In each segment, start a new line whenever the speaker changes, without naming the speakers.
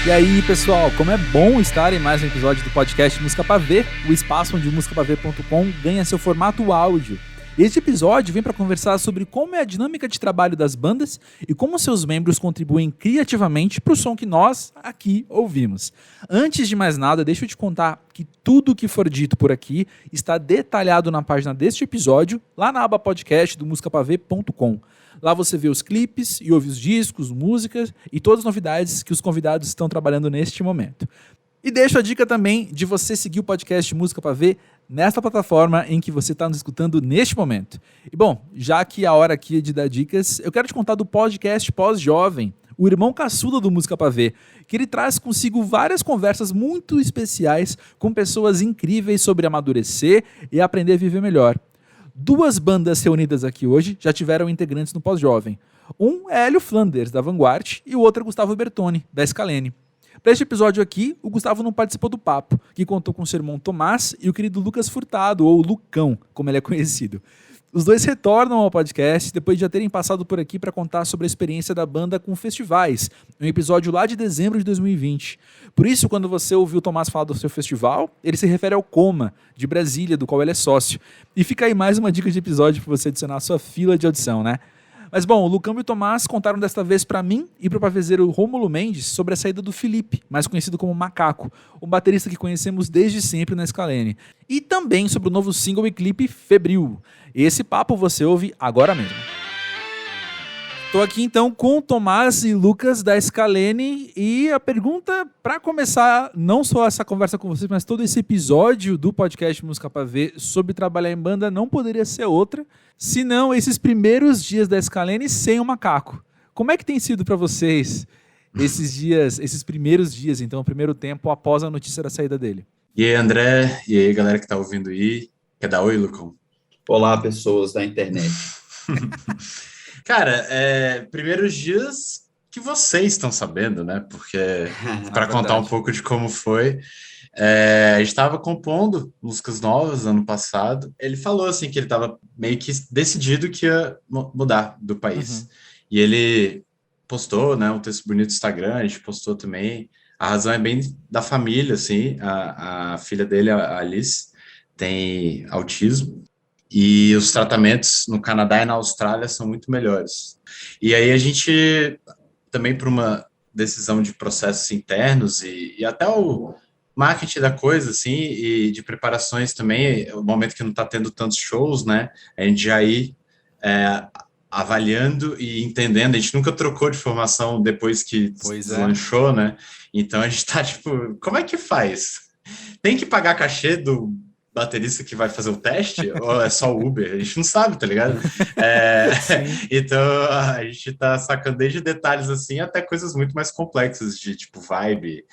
E aí, pessoal, como é bom estar em mais um episódio do podcast Música Pra Ver, o espaço onde o musicapavê.com ganha seu formato áudio. Este episódio vem para conversar sobre como é a dinâmica de trabalho das bandas e como seus membros contribuem criativamente para o som que nós aqui ouvimos. Antes de mais nada, deixa eu te contar que tudo que for dito por aqui está detalhado na página deste episódio, lá na aba podcast do musicapavê.com. Lá você vê os clipes e ouve os discos, músicas e todas as novidades que os convidados estão trabalhando neste momento. E deixo a dica também de você seguir o podcast Música Pra Ver nesta plataforma em que você está nos escutando neste momento. E bom, já que a hora aqui é de dar dicas, eu quero te contar do podcast Pós-Jovem, o irmão caçula do Música Pra Ver, que ele traz consigo várias conversas muito especiais com pessoas incríveis sobre amadurecer e aprender a viver melhor. Duas bandas reunidas aqui hoje já tiveram integrantes no Pós-Jovem. Um é Hélio Flanders, da Vanguard, e o outro é Gustavo Bertoni, da Scalene. Para este episódio aqui, o Gustavo não participou do papo, que contou com o seu irmão Tomás e o querido Lucas Furtado, ou Lucão, como ele é conhecido. Os dois retornam ao podcast depois de já terem passado por aqui para contar sobre a experiência da banda com festivais, um episódio lá de dezembro de 2020. Por isso, quando você ouviu o Tomás falar do seu festival, ele se refere ao Coma, de Brasília, do qual ele é sócio. E fica aí mais uma dica de episódio para você adicionar à sua fila de audição, né? Mas bom, o Lucão e o Tomás contaram desta vez para mim e para o pavezeiro Rômulo Mendes sobre a saída do Felipe, mais conhecido como Macaco, um baterista que conhecemos desde sempre na Scalene. E também sobre o novo single e clipe Febril. Esse papo você ouve agora mesmo. Estou aqui então com Tomás e Lucas da Scalene e a pergunta para começar, não só essa conversa com vocês, mas todo esse episódio do podcast Música Pra Ver sobre trabalhar em banda não poderia ser outra, senão esses primeiros dias da Scalene sem o Macaco. Como é que tem sido para vocês esses dias, esses primeiros dias, então, o primeiro tempo após a notícia da saída dele?
E aí, André, e aí, galera que tá ouvindo aí, quer dar oi, Lucão?
Olá, pessoas da internet.
Cara, primeiros dias que vocês estão sabendo, né? Porque, para contar um pouco de como foi, a gente estava compondo músicas novas ano passado. Ele falou assim que ele estava meio que decidido que ia mudar do país. E ele postou, né, um texto bonito no Instagram, a gente postou também. A razão é bem da família, assim. A filha dele, a Alice, tem autismo. E os tratamentos no Canadá e na Austrália são muito melhores. E aí a gente, também por uma decisão de processos internos e até o marketing da coisa, assim, e de preparações também, o momento que não está tendo tantos shows, né, a gente já ir avaliando e entendendo, a gente nunca trocou de formação depois que deslanchou, né, então a gente está tipo, como é que faz? Tem que pagar cachê do baterista que vai fazer o teste, ou é só Uber? A gente não sabe, tá ligado? Então, a gente tá sacando desde detalhes assim, até coisas muito mais complexas, de tipo vibe,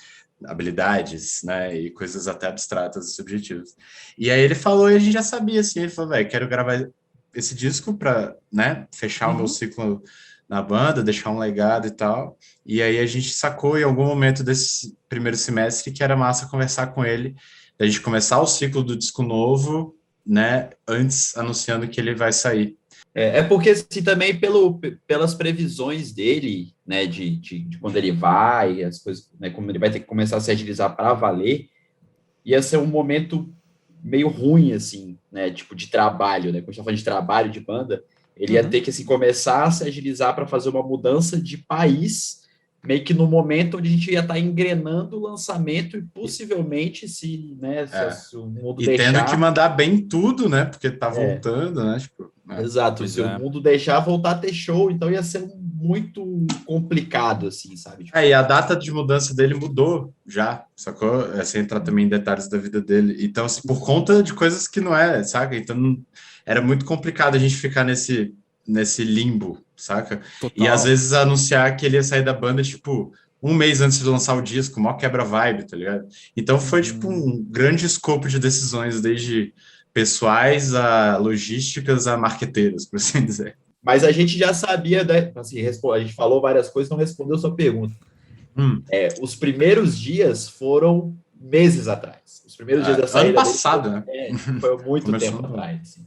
habilidades, né, e coisas até abstratas e subjetivas. E aí ele falou, e a gente já sabia, assim, ele falou, velho, quero gravar esse disco pra, né, fechar o meu ciclo na banda, deixar um legado e tal. E aí a gente sacou em algum momento desse primeiro semestre que era massa conversar com ele, a gente começar o ciclo do disco novo, né, antes anunciando que ele vai sair.
Porque, assim, também pelas previsões dele, né, de quando ele vai, as coisas, né, como ele vai ter que começar a se agilizar para valer, ia ser um momento meio ruim, assim, né, tipo, de trabalho, né, quando a gente tá falando de trabalho de banda, ele ia ter que, assim, começar a se agilizar para fazer uma mudança de país, meio que no momento onde a gente ia estar engrenando o lançamento e possivelmente se o mundo deixar...
E tendo que mandar bem tudo, né? Porque tá voltando, né? Tipo,
Exato, se o mundo deixar, voltar a ter show, então ia ser muito complicado, assim, sabe? Tipo...
E a data de mudança dele mudou já, sacou? Sem entrar também em detalhes da vida dele. Então, assim, por conta de coisas que não é, saca? Então, era muito complicado a gente ficar nesse limbo, saca? Total. E às vezes anunciar que ele ia sair da banda, tipo, um mês antes de lançar o disco, mó quebra-vibe, tá ligado? Então foi, tipo, um grande escopo de decisões, desde pessoais a logísticas a marqueteiras, por assim dizer.
Mas a gente já sabia, né? Assim, a gente falou várias coisas, não respondeu sua pergunta. Os primeiros dias foram meses atrás. Os primeiros dias da saída...
Ano passado, né?
Foi muito tempo atrás. Assim.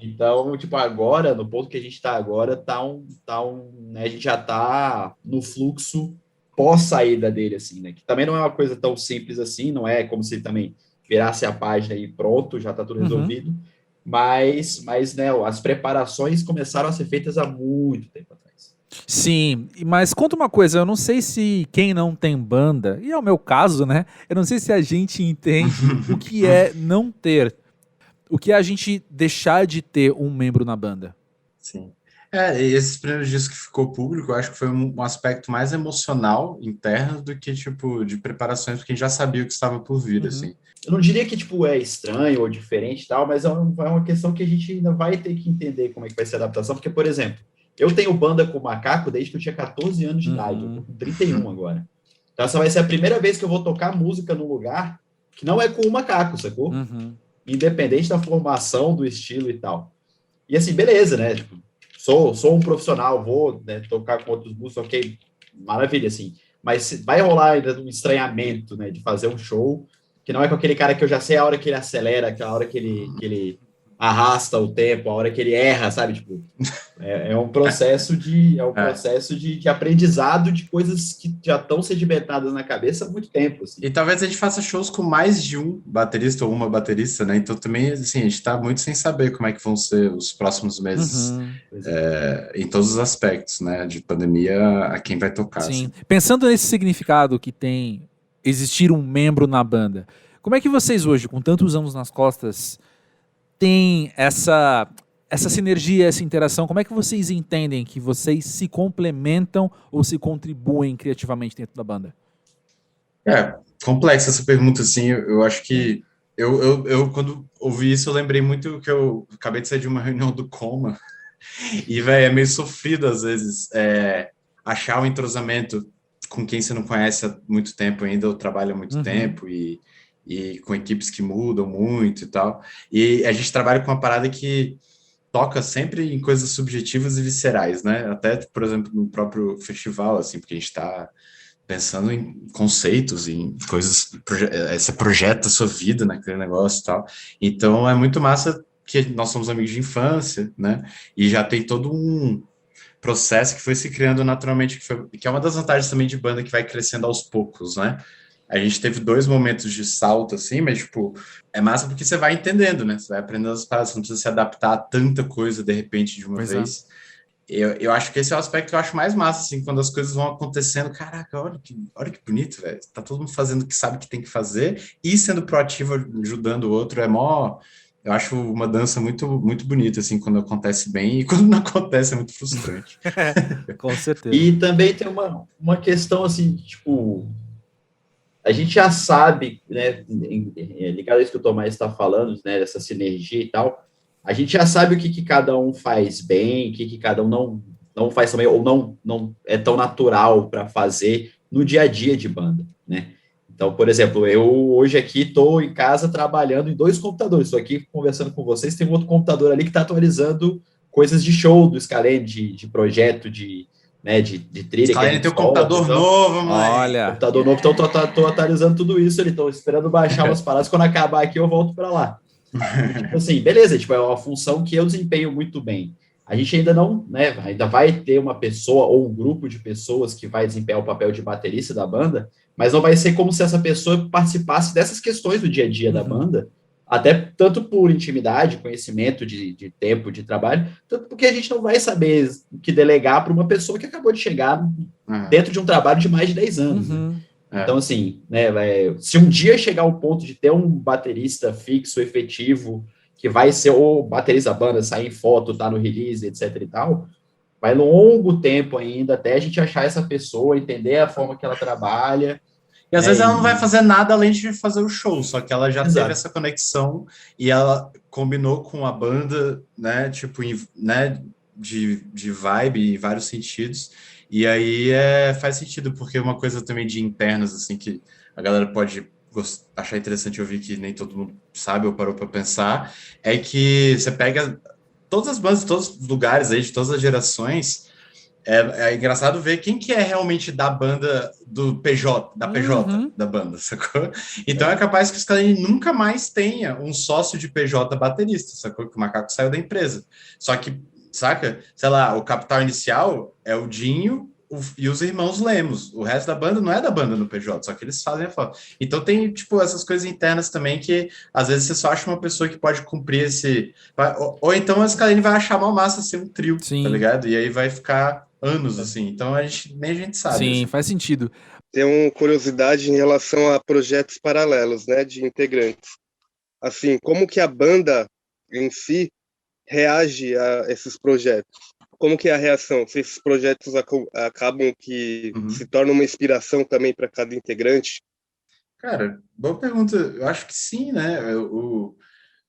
Então, tipo, agora, no ponto que a gente está agora, né, a gente já está no fluxo pós-saída dele, assim, né? Que também não é uma coisa tão simples assim, não é como se também virasse a página e pronto, já está tudo resolvido. Mas, né, as preparações começaram a ser feitas há muito tempo atrás.
Sim, mas conta uma coisa, eu não sei se quem não tem banda, e é o meu caso, né? Eu não sei se a gente entende o que é não ter, o que é a gente deixar de ter um membro na banda.
Sim. E esses primeiros discos que ficou público, eu acho que foi um aspecto mais emocional, interno, do que, tipo, de preparações, porque a gente já sabia o que estava por vir, assim.
Eu não diria que, tipo, é estranho ou diferente e tal, mas é uma questão que a gente ainda vai ter que entender como é que vai ser a adaptação, porque, por exemplo, eu tenho banda com o Macaco desde que eu tinha 14 anos de idade, eu tô com 31 agora. Então essa vai ser a primeira vez que eu vou tocar música num lugar que não é com o Macaco, sacou? Independente da formação, do estilo e tal. E assim, beleza, né? Tipo, sou um profissional, vou, né, tocar com outros músicos, ok, maravilha, assim. Mas vai rolar ainda um estranhamento, né, de fazer um show que não é com aquele cara que eu já sei a hora que ele acelera, a hora que ele arrasta o tempo, a hora que ele erra, sabe? Tipo, é um processo de aprendizado de coisas que já estão sedimentadas na cabeça há muito tempo. Assim.
E talvez a gente faça shows com mais de um baterista ou uma baterista, né? Então também, assim, a gente está muito sem saber como é que vão ser os próximos meses em todos os aspectos, né? De pandemia a quem vai tocar.
Sim.
Assim.
Pensando nesse significado que tem existir um membro na banda, como é que vocês hoje, com tantos anos nas costas, têm essa sinergia, essa interação? Como é que vocês entendem que vocês se complementam ou se contribuem criativamente dentro da banda?
Complexa essa pergunta, assim, eu acho que eu quando ouvi isso, eu lembrei muito que eu acabei de sair de uma reunião do Coma, e, velho, é meio sofrido, às vezes, achar o entrosamento com quem você não conhece há muito tempo ainda, ou trabalha há muito tempo, e com equipes que mudam muito e tal, e a gente trabalha com uma parada que toca sempre em coisas subjetivas e viscerais, né, até, por exemplo, no próprio festival, assim, porque a gente está pensando em conceitos, em coisas, você projeta a sua vida naquele negócio e tal, então é muito massa que nós somos amigos de infância, né, e já tem todo um processo que foi se criando naturalmente, que é uma das vantagens também de banda que vai crescendo aos poucos, né? A gente teve 2 momentos de salto, assim, mas, tipo, é massa porque você vai entendendo, né? Você vai aprendendo as paradas, você não precisa se adaptar a tanta coisa, de repente, de uma vez. Eu acho que esse é o aspecto que eu acho mais massa, assim, quando as coisas vão acontecendo. Caraca, olha que bonito, velho. Tá todo mundo fazendo o que sabe que tem que fazer e sendo proativo, ajudando o outro. Eu acho uma dança muito, muito bonita, assim, quando acontece bem, e quando não acontece é muito frustrante.
Com certeza.
E também tem uma questão, assim, tipo, a gente já sabe, né, ligado a isso que o Tomás está falando, né, dessa sinergia e tal, a gente já sabe o que cada um faz bem, o que cada um não faz também, ou não é tão natural para fazer no dia a dia de banda, né? Então, por exemplo, eu hoje aqui estou em casa trabalhando em 2 computadores. Estou aqui conversando com vocês, tem um outro computador ali que está atualizando coisas de show do Scalene, de projeto, de trilha.
Scalene tem um computador novo, mãe.
Olha.
Computador novo, então estou atualizando tudo isso. Eles estão esperando baixar umas paradas. Quando acabar aqui, eu volto para lá. E, tipo assim, beleza, tipo, é uma função que eu desempenho muito bem. A gente ainda não, né, ainda vai ter uma pessoa ou um grupo de pessoas que vai desempenhar o papel de baterista da banda, mas não vai ser como se essa pessoa participasse dessas questões do dia a dia da banda, até tanto por intimidade, conhecimento de tempo, de trabalho, tanto porque a gente não vai saber o que delegar para uma pessoa que acabou de chegar dentro de um trabalho de mais de 10 anos. Né? Então, assim, né, se um dia chegar ao ponto de ter um baterista fixo, efetivo, que vai ser o baterista da banda, sair em foto, tá no release, etc e tal, vai longo tempo ainda até a gente achar essa pessoa, entender a forma que ela trabalha.
E às vezes ela não vai fazer nada além de fazer o show, só que ela já teve essa conexão e ela combinou com a banda, né, tipo, né, de vibe em vários sentidos. E aí faz sentido, porque uma coisa também de internas, assim, que a galera pode achar interessante ouvir, que nem todo mundo sabe ou parou para pensar, é que você pega todas as bandas de todos os lugares aí, de todas as gerações, é engraçado ver quem que é realmente da banda do PJ, da PJ da banda, sacou? Então é capaz que os caras nunca mais tenha um sócio de PJ baterista, sacou? Que o Macaco saiu da empresa. Só que, saca? Sei lá, o capital inicial é o Dinho, e os irmãos Lemos. O resto da banda não é da banda no PJ, só que eles fazem a foto. Então tem, tipo, essas coisas internas também que, às vezes, você só acha uma pessoa que pode cumprir esse... Ou então a Scalene vai achar mal massa ser um trio,
Sim.
tá ligado? E aí vai ficar anos, assim. Então nem a gente sabe.
Sim,
assim.
faz sentido.
Tem uma curiosidade em relação a projetos paralelos, né, de integrantes. Assim, como que a banda em si reage a esses projetos? Como que é a reação? Se esses projetos acabam que se tornam uma inspiração também para cada integrante?
Cara, boa pergunta. Eu acho que sim, né?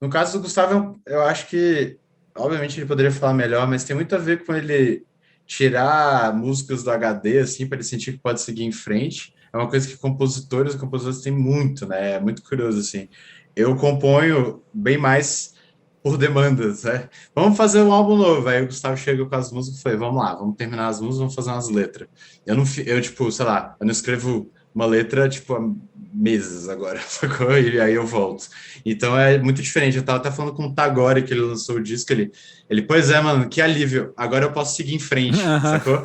No caso do Gustavo, eu acho que, obviamente, ele poderia falar melhor, mas tem muito a ver com ele tirar músicas do HD, assim, para ele sentir que pode seguir em frente. É uma coisa que compositores têm muito, né? É muito curioso, assim. Eu componho bem mais por demandas, né? Vamos fazer um álbum novo. Aí o Gustavo chega com as músicas e falei, vamos lá, vamos terminar as músicas, vamos fazer umas letras. Tipo, sei lá, eu não escrevo uma letra, tipo, há meses agora, sacou? E aí eu volto. Então é muito diferente. Eu tava até falando com o Tagore, que ele lançou o disco, pois é, mano, que alívio. Agora eu posso seguir em frente, sacou?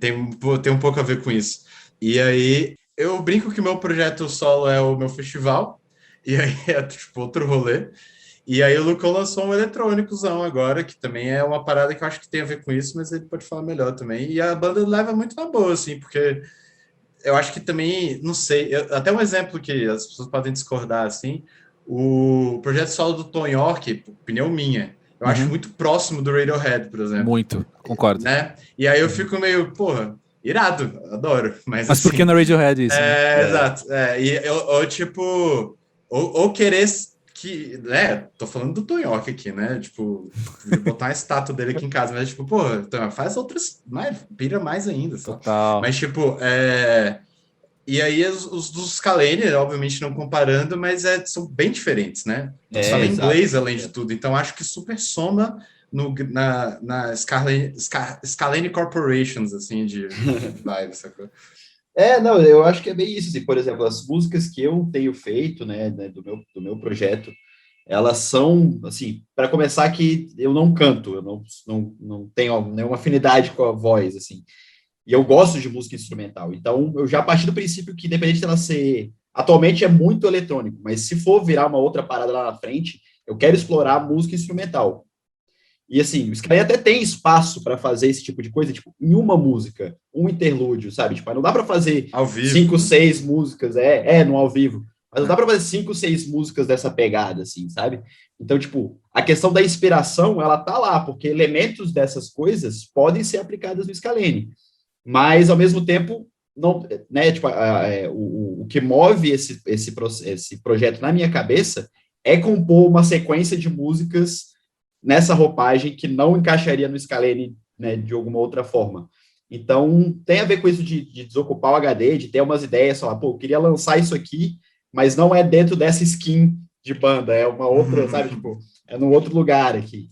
Tem um pouco a ver com isso. E aí, eu brinco que meu projeto solo é o meu festival, e aí é, tipo, outro rolê. E aí o Lucão lançou um eletrônicozão agora, que também é uma parada que eu acho que tem a ver com isso, mas ele pode falar melhor também. E a banda leva muito na boa, assim, porque eu acho que também, não sei, até um exemplo que as pessoas podem discordar, assim, o projeto solo do Tom York, opinião minha, eu acho muito próximo do Radiohead, por exemplo.
Muito, concordo.
Né? E aí eu fico meio, porra, irado, adoro. Mas
assim, por que no Radiohead isso?
Exato. E eu tipo, ou querer que, né, tô falando do Tom York aqui, né, tipo, botar uma estátua dele aqui em casa, mas tipo, pô, faz outras, pira mais ainda, sabe?
Total.
Mas tipo, e aí os dos Scalene, obviamente não comparando, mas são bem diferentes, né? Só em inglês, além de tudo, então acho que super soma na Scalene Corporations, assim, de vibe, sacou?
Não, eu acho que é bem isso, assim, por exemplo, as músicas que eu tenho feito, né, do meu projeto, elas são, assim, para começar que eu não canto, eu não tenho nenhuma afinidade com a voz, assim, e eu gosto de música instrumental, então eu já parti do princípio que, independente dela ser, atualmente é muito eletrônico, mas se for virar uma outra parada lá na frente, eu quero explorar música instrumental. E assim, o Scalene até tem espaço para fazer esse tipo de coisa, tipo, em uma música, um interlúdio, sabe? Tipo, não dá para fazer
ao vivo,
5, 6 músicas, no ao vivo, mas não dá para fazer 5, 6 músicas dessa pegada, assim, sabe? Então, tipo, a questão da inspiração, ela tá lá, porque elementos dessas coisas podem ser aplicadas no Scalene, mas, ao mesmo tempo, não, né, tipo, o que move esse projeto na minha cabeça é compor uma sequência de músicas nessa roupagem que não encaixaria no Scalene, né, de alguma outra forma. Então, tem a ver com isso de desocupar o HD, de ter umas ideias, falar, pô, eu queria lançar isso aqui, mas não é dentro dessa skin de banda, é uma outra, sabe, tipo, é num outro lugar aqui.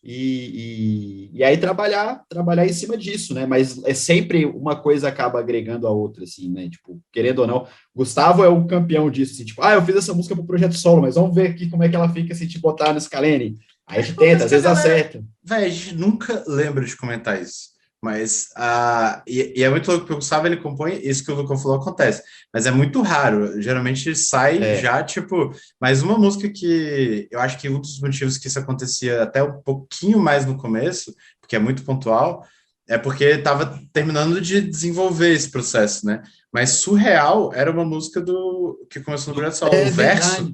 E aí trabalhar em cima disso, né, mas é sempre uma coisa acaba agregando a outra, assim, né, tipo, querendo ou não, Gustavo é o campeão disso, assim, tipo, eu fiz essa música pro projeto solo, mas vamos ver aqui como é que ela fica se te botar no Scalene. Aí a gente tenta, às vezes acerta.
Véi, a gente nunca lembra de comentar isso. Mas, e é muito louco, porque o Gustavo, ele compõe, isso que o Lucão falou acontece, mas é muito raro, geralmente sai já, tipo, mas uma música que eu acho que um dos motivos que isso acontecia até um pouquinho mais no começo, porque é muito pontual, é porque estava terminando de desenvolver esse processo, né? Mas Surreal era uma música que começou no Projeto Sol, o verso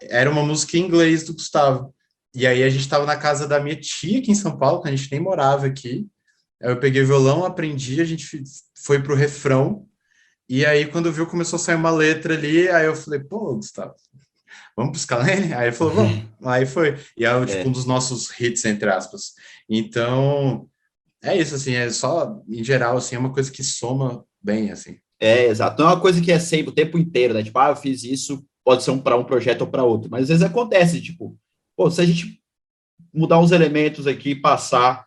era uma música em inglês do Gustavo. E aí a gente estava na casa da minha tia aqui em São Paulo, que a gente nem morava aqui. Aí eu peguei o violão, aprendi, a gente foi pro refrão. E aí quando viu, começou a sair uma letra ali, aí eu falei, pô, Gustavo, vamos pro Scalene? Aí ele falou, vamos. Aí foi. E é tipo um dos nossos hits, entre aspas. Então, é isso, assim, é só, em geral, assim, é uma coisa que soma bem, assim.
Exato. Não é uma coisa que é sempre o tempo inteiro, né? Tipo, eu fiz isso, pode ser para um projeto ou para outro. Mas às vezes acontece, tipo, pô, se a gente mudar uns elementos aqui, passar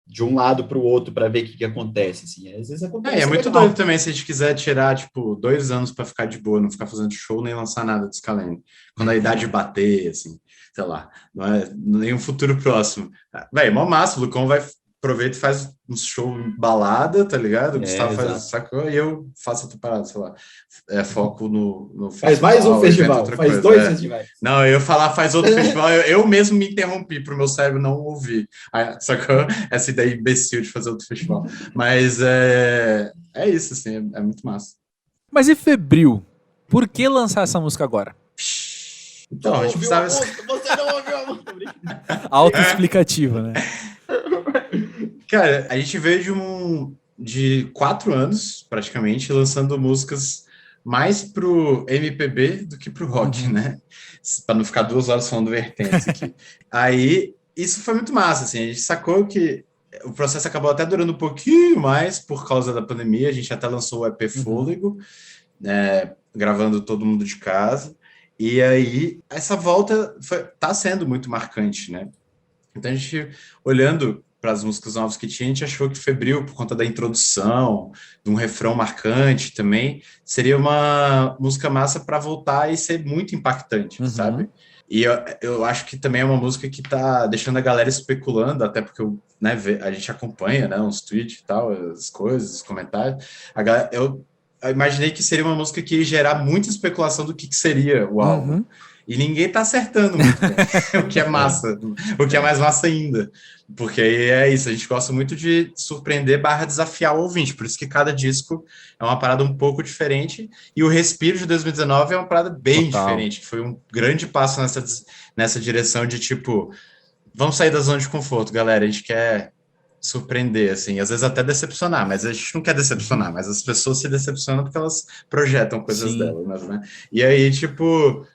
de um lado para o outro para ver o que acontece, assim, às vezes acontece.
É muito doido também se a gente quiser tirar, tipo, 2 anos para ficar de boa, não ficar fazendo show nem lançar nada do Scalene. Quando a idade bater, assim, sei lá, não é nem um futuro próximo. Véi, mó massa, o Lucão vai aproveita e faz um show em balada, tá ligado? O Gustavo faz,
exato.
sacou? E eu faço outra parada, sei lá. Foco no
faz mais um festival, faz
coisa.
2 festivais.
Não, eu falar faz outro festival, eu mesmo me interrompi pro meu cérebro não ouvir. Sacou? Essa ideia imbecil de fazer outro festival. Mas é isso, assim, é muito massa.
Mas e Febril? Por que lançar essa música agora?
Então, a gente precisava...
Você não ouviu a música.
Autoexplicativa, né?
Cara, a gente veio de 4 anos, praticamente, lançando músicas mais pro MPB do que pro rock, né? Para não ficar 2 horas falando vertentes aqui. Aí, isso foi muito massa, assim, a gente sacou que o processo acabou até durando um pouquinho mais por causa da pandemia, a gente até lançou o EP Fôlego, gravando todo mundo de casa, e aí essa volta tá sendo muito marcante, né? Então a gente, olhando para as músicas novas que tinha, a gente achou que Febril, por conta da introdução, de um refrão marcante também, seria uma música massa para voltar e ser muito impactante, sabe? E eu acho que também é uma música que tá deixando a galera especulando, até porque a gente acompanha, né, uns tweets e tal, as coisas, os comentários. Eu imaginei que seria uma música que ia gerar muita especulação do que seria o álbum. E ninguém tá acertando muito bem, o que é massa, o que é mais massa ainda. Porque aí é isso, a gente gosta muito de surpreender / desafiar o ouvinte, por isso que cada disco é uma parada um pouco diferente, e o Respiro de 2019 é uma parada bem diferente, que foi um grande passo nessa direção de tipo, vamos sair da zona de conforto, galera, a gente quer surpreender, assim, às vezes até decepcionar, mas a gente não quer decepcionar, mas as pessoas se decepcionam porque elas projetam coisas delas, né? E aí, tipo...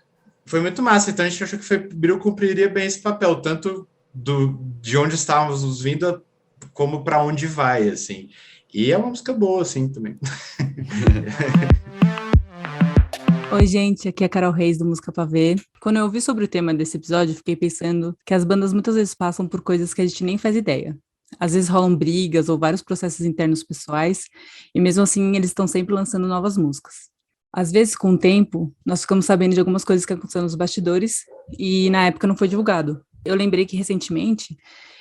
Foi muito massa, então a gente achou que Febril cumpriria bem esse papel, tanto de onde estávamos vindo, como para onde vai, assim. E é uma música boa, assim, também.
Oi, gente, aqui é a Carol Reis do Música Pra Ver. Quando eu ouvi sobre o tema desse episódio, eu fiquei pensando que as bandas muitas vezes passam por coisas que a gente nem faz ideia. Às vezes rolam brigas ou vários processos internos pessoais, e mesmo assim eles estão sempre lançando novas músicas. Às vezes, com o tempo, nós ficamos sabendo de algumas coisas que aconteceram nos bastidores e na época não foi divulgado. Eu lembrei que recentemente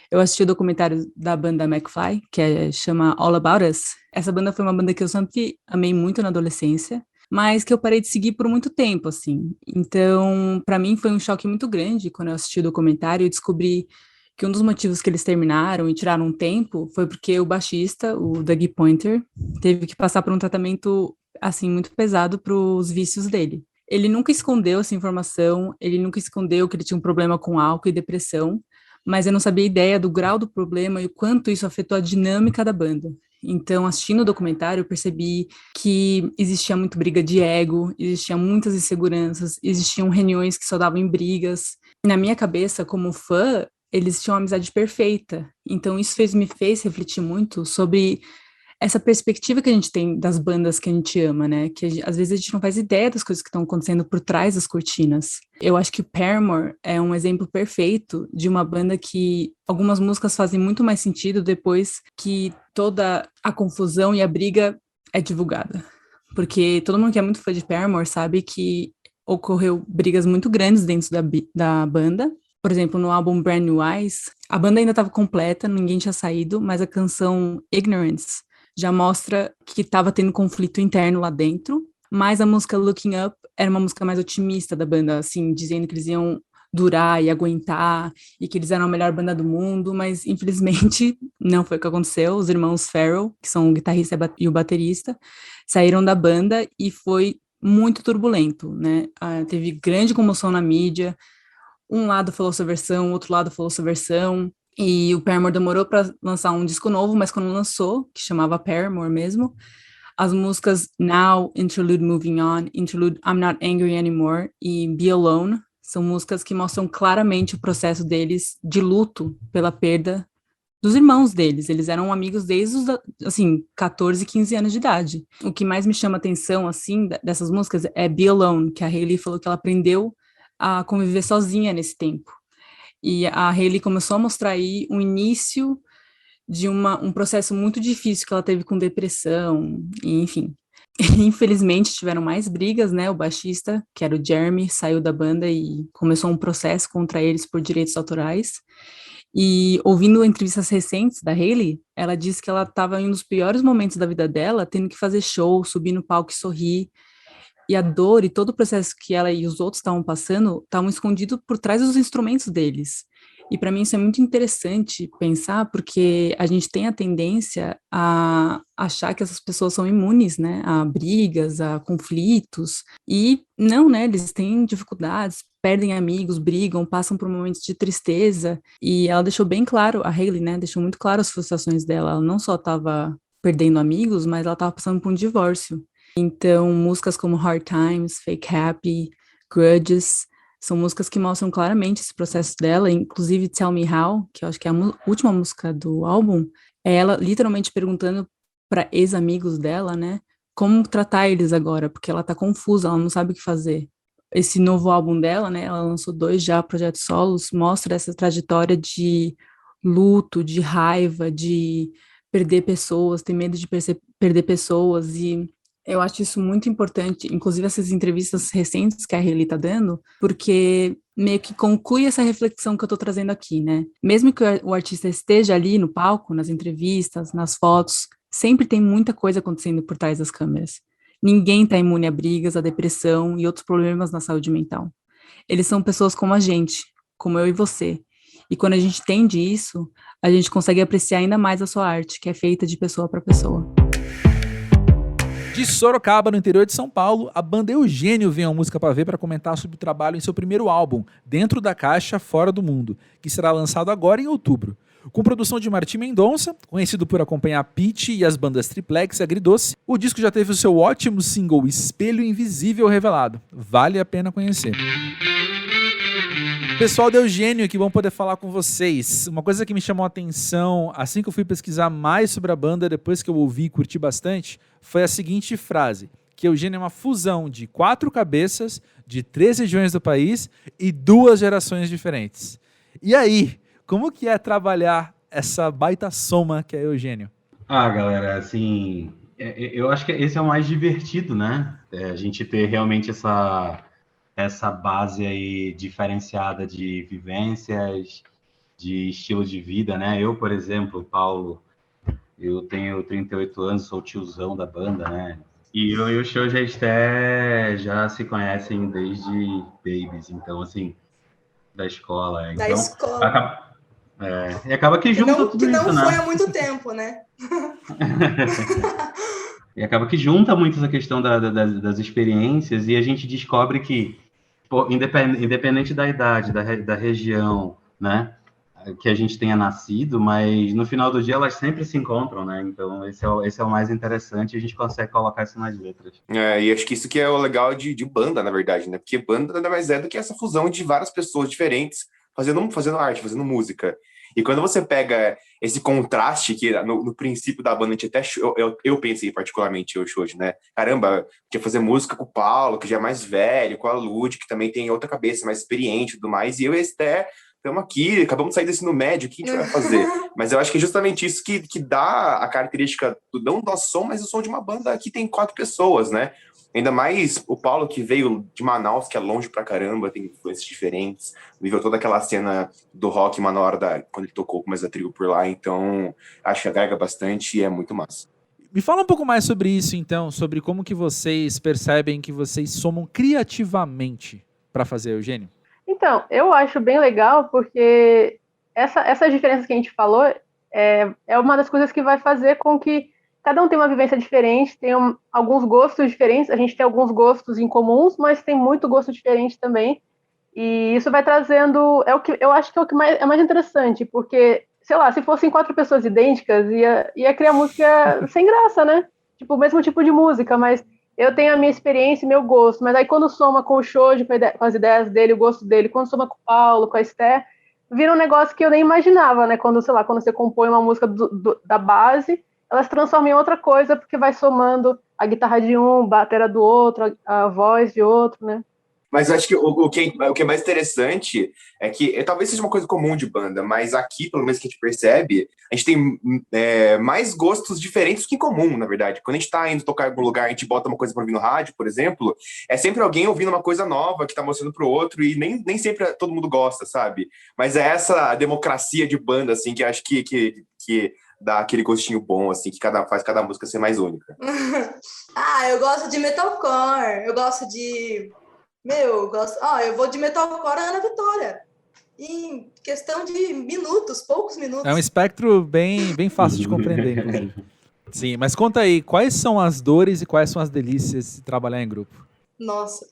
eu assisti o documentário da banda McFly, que chama All About Us. Essa banda foi uma banda que eu sempre amei muito na adolescência, mas que eu parei de seguir por muito tempo, assim. Então, para mim foi um choque muito grande quando eu assisti o documentário e descobri que um dos motivos que eles terminaram e tiraram um tempo foi porque o baixista, o Doug Pointer, teve que passar por um tratamento assim, muito pesado para os vícios dele. Ele nunca escondeu essa informação, ele nunca escondeu que ele tinha um problema com álcool e depressão, mas eu não sabia a ideia do grau do problema e o quanto isso afetou a dinâmica da banda. Então, assistindo o documentário, eu percebi que existia muito briga de ego, existiam muitas inseguranças, existiam reuniões que só davam em brigas. Na minha cabeça, como fã, eles tinham uma amizade perfeita. Então, isso me fez refletir muito sobre essa perspectiva que a gente tem das bandas que a gente ama, né? Que às vezes a gente não faz ideia das coisas que estão acontecendo por trás das cortinas. Eu acho que Paramore é um exemplo perfeito de uma banda que algumas músicas fazem muito mais sentido depois que toda a confusão e a briga é divulgada. Porque todo mundo que é muito fã de Paramore sabe que ocorreu brigas muito grandes dentro da banda. Por exemplo, no álbum Brand New Eyes, a banda ainda estava completa, ninguém tinha saído, mas a canção Ignorance já mostra que estava tendo conflito interno lá dentro, mas a música Looking Up era uma música mais otimista da banda, assim, dizendo que eles iam durar e aguentar, e que eles eram a melhor banda do mundo, mas infelizmente não foi o que aconteceu. Os irmãos Farrell, que são o guitarrista e o baterista, saíram da banda e foi muito turbulento, né? Teve grande comoção na mídia, um lado falou sua versão, outro lado falou sua versão, e o Paramore demorou para lançar um disco novo, mas quando lançou, que chamava Paramore mesmo, as músicas Now, Interlude Moving On, Interlude I'm Not Angry Anymore e Be Alone são músicas que mostram claramente o processo deles de luto pela perda dos irmãos deles. Eles eram amigos desde os, assim, 14, 15 anos de idade. O que mais me chama a atenção, assim, dessas músicas é Be Alone, que a Hayley falou que ela aprendeu a conviver sozinha nesse tempo. E a Hayley começou a mostrar aí o início de um processo muito difícil que ela teve com depressão, e, enfim. Infelizmente tiveram mais brigas, né? O baixista, que era o Jeremy, saiu da banda e começou um processo contra eles por direitos autorais. E ouvindo entrevistas recentes da Hayley, ela disse que ela estava em um dos piores momentos da vida dela, tendo que fazer show, subir no palco e sorrir. E a dor e todo o processo que ela e os outros estavam passando estavam escondidos por trás dos instrumentos deles. E para mim isso é muito interessante pensar, porque a gente tem a tendência a achar que essas pessoas são imunes, né, a brigas, a conflitos, e não, né, eles têm dificuldades, perdem amigos, brigam, passam por momentos de tristeza, e ela deixou bem claro, a Hayley, né, deixou muito claro as frustrações dela, ela não só estava perdendo amigos, mas ela estava passando por um divórcio. Então, músicas como Hard Times, Fake Happy, Grudges, são músicas que mostram claramente esse processo dela, inclusive Tell Me How, que eu acho que é a última música do álbum, é ela literalmente perguntando para ex-amigos dela, né, como tratar eles agora, porque ela tá confusa, ela não sabe o que fazer. Esse novo álbum dela, né, ela lançou 2 já projetos solos, mostra essa trajetória de luto, de raiva, de perder pessoas, ter medo de perder pessoas, e eu acho isso muito importante, inclusive essas entrevistas recentes que a Hayley tá dando, porque meio que conclui essa reflexão que eu tô trazendo aqui, né? Mesmo que o artista esteja ali no palco, nas entrevistas, nas fotos, sempre tem muita coisa acontecendo por trás das câmeras. Ninguém tá imune a brigas, a depressão e outros problemas na saúde mental. Eles são pessoas como a gente, como eu e você. E quando a gente entende isso, a gente consegue apreciar ainda mais a sua arte, que é feita de pessoa para pessoa.
De Sorocaba, no interior de São Paulo, a banda Eugênio vem ao Música Pra Ver para comentar sobre o trabalho em seu primeiro álbum, Dentro da Caixa, Fora do Mundo, que será lançado agora em outubro. Com produção de Martim Mendonça, conhecido por acompanhar Pitty e as bandas Triplex e Agridoce, o disco já teve o seu ótimo single Espelho Invisível revelado. Vale a pena conhecer. Pessoal do Eugênio, que vão poder falar com vocês. Uma coisa que me chamou a atenção, assim que eu fui pesquisar mais sobre a banda, depois que eu ouvi e curti bastante, foi a seguinte frase, que Eugênio é uma fusão de 4 cabeças, de 3 regiões do país e 2 gerações diferentes. E aí, como que é trabalhar essa baita soma que é Eugênio?
Ah, galera, assim, eu acho que esse é o mais divertido, né? A gente ter realmente essa base aí diferenciada de vivências, de estilo de vida, né? Eu, por exemplo, Paulo, eu tenho 38 anos, sou o tiozão da banda, né? E eu e o Shoji e a Esté já se conhecem desde babies, então, assim, da escola.
Da
então,
escola.
E acaba que junta tudo isso, né?
Que não foi há muito tempo, né?
E acaba que junta muito essa questão das experiências e a gente descobre que, pô, independente da idade, da região, né, que a gente tenha nascido, mas no final do dia elas sempre se encontram, né? Então esse é o mais interessante e a gente consegue colocar isso nas letras.
E acho que isso que é o legal de banda, na verdade, né? Porque banda nada mais é do que essa fusão de várias pessoas diferentes fazendo arte, fazendo música. E quando você pega esse contraste que no princípio da banda, a gente até eu pensei particularmente hoje, né? Caramba, tinha fazer música com o Paulo, que já é mais velho, com a Lud, que também tem outra cabeça, mais experiente e tudo mais, e eu e a Esté estamos aqui, acabamos de sair do ensino médio, o que a gente vai fazer? Mas eu acho que é justamente isso que dá a característica, não do nosso som, mas do som de uma banda que tem 4 pessoas, né? Ainda mais o Paulo, que veio de Manaus, que é longe pra caramba, tem influências diferentes, viveu toda aquela cena do rock na hora quando ele tocou com mais da tribo por lá, então acho que agrega bastante e é muito massa.
Me fala um pouco mais sobre isso, então, sobre como que vocês percebem que vocês somam criativamente para fazer, Eugênio.
Então, eu acho bem legal porque essas diferenças que a gente falou é uma das coisas que vai fazer com que cada um tenha uma vivência diferente, tem alguns gostos diferentes, a gente tem alguns gostos em comuns, mas tem muito gosto diferente também, e isso vai trazendo, eu acho que é o que é mais interessante, porque, sei lá, se fossem 4 pessoas idênticas, ia criar música sem graça, né? Tipo, o mesmo tipo de música, mas eu tenho a minha experiência e meu gosto, mas aí quando soma com o Shoji, com as ideias dele, o gosto dele, quando soma com o Paulo, com a Esté, vira um negócio que eu nem imaginava, né? Quando você compõe uma música da base, ela se transforma em outra coisa, porque vai somando a guitarra de um, a bateria do outro, a voz de outro, né?
Mas eu acho que o que é mais interessante é que talvez seja uma coisa comum de banda, mas aqui, pelo menos que a gente percebe, a gente tem mais gostos diferentes que em comum, na verdade. Quando a gente tá indo tocar em algum lugar, a gente bota uma coisa pra ouvir no rádio, por exemplo, é sempre alguém ouvindo uma coisa nova que tá mostrando pro outro e nem sempre todo mundo gosta, sabe? Mas é essa democracia de banda, assim, que acho que dá aquele gostinho bom, assim, que faz cada música ser mais única.
Eu gosto de metalcore, eu gosto de... eu vou de metalcore a Ana Vitória. Em questão de minutos, poucos minutos.
É um espectro bem fácil de compreender, inclusive. Sim, mas conta aí, quais são as dores e quais são as delícias de trabalhar em grupo?
Nossa,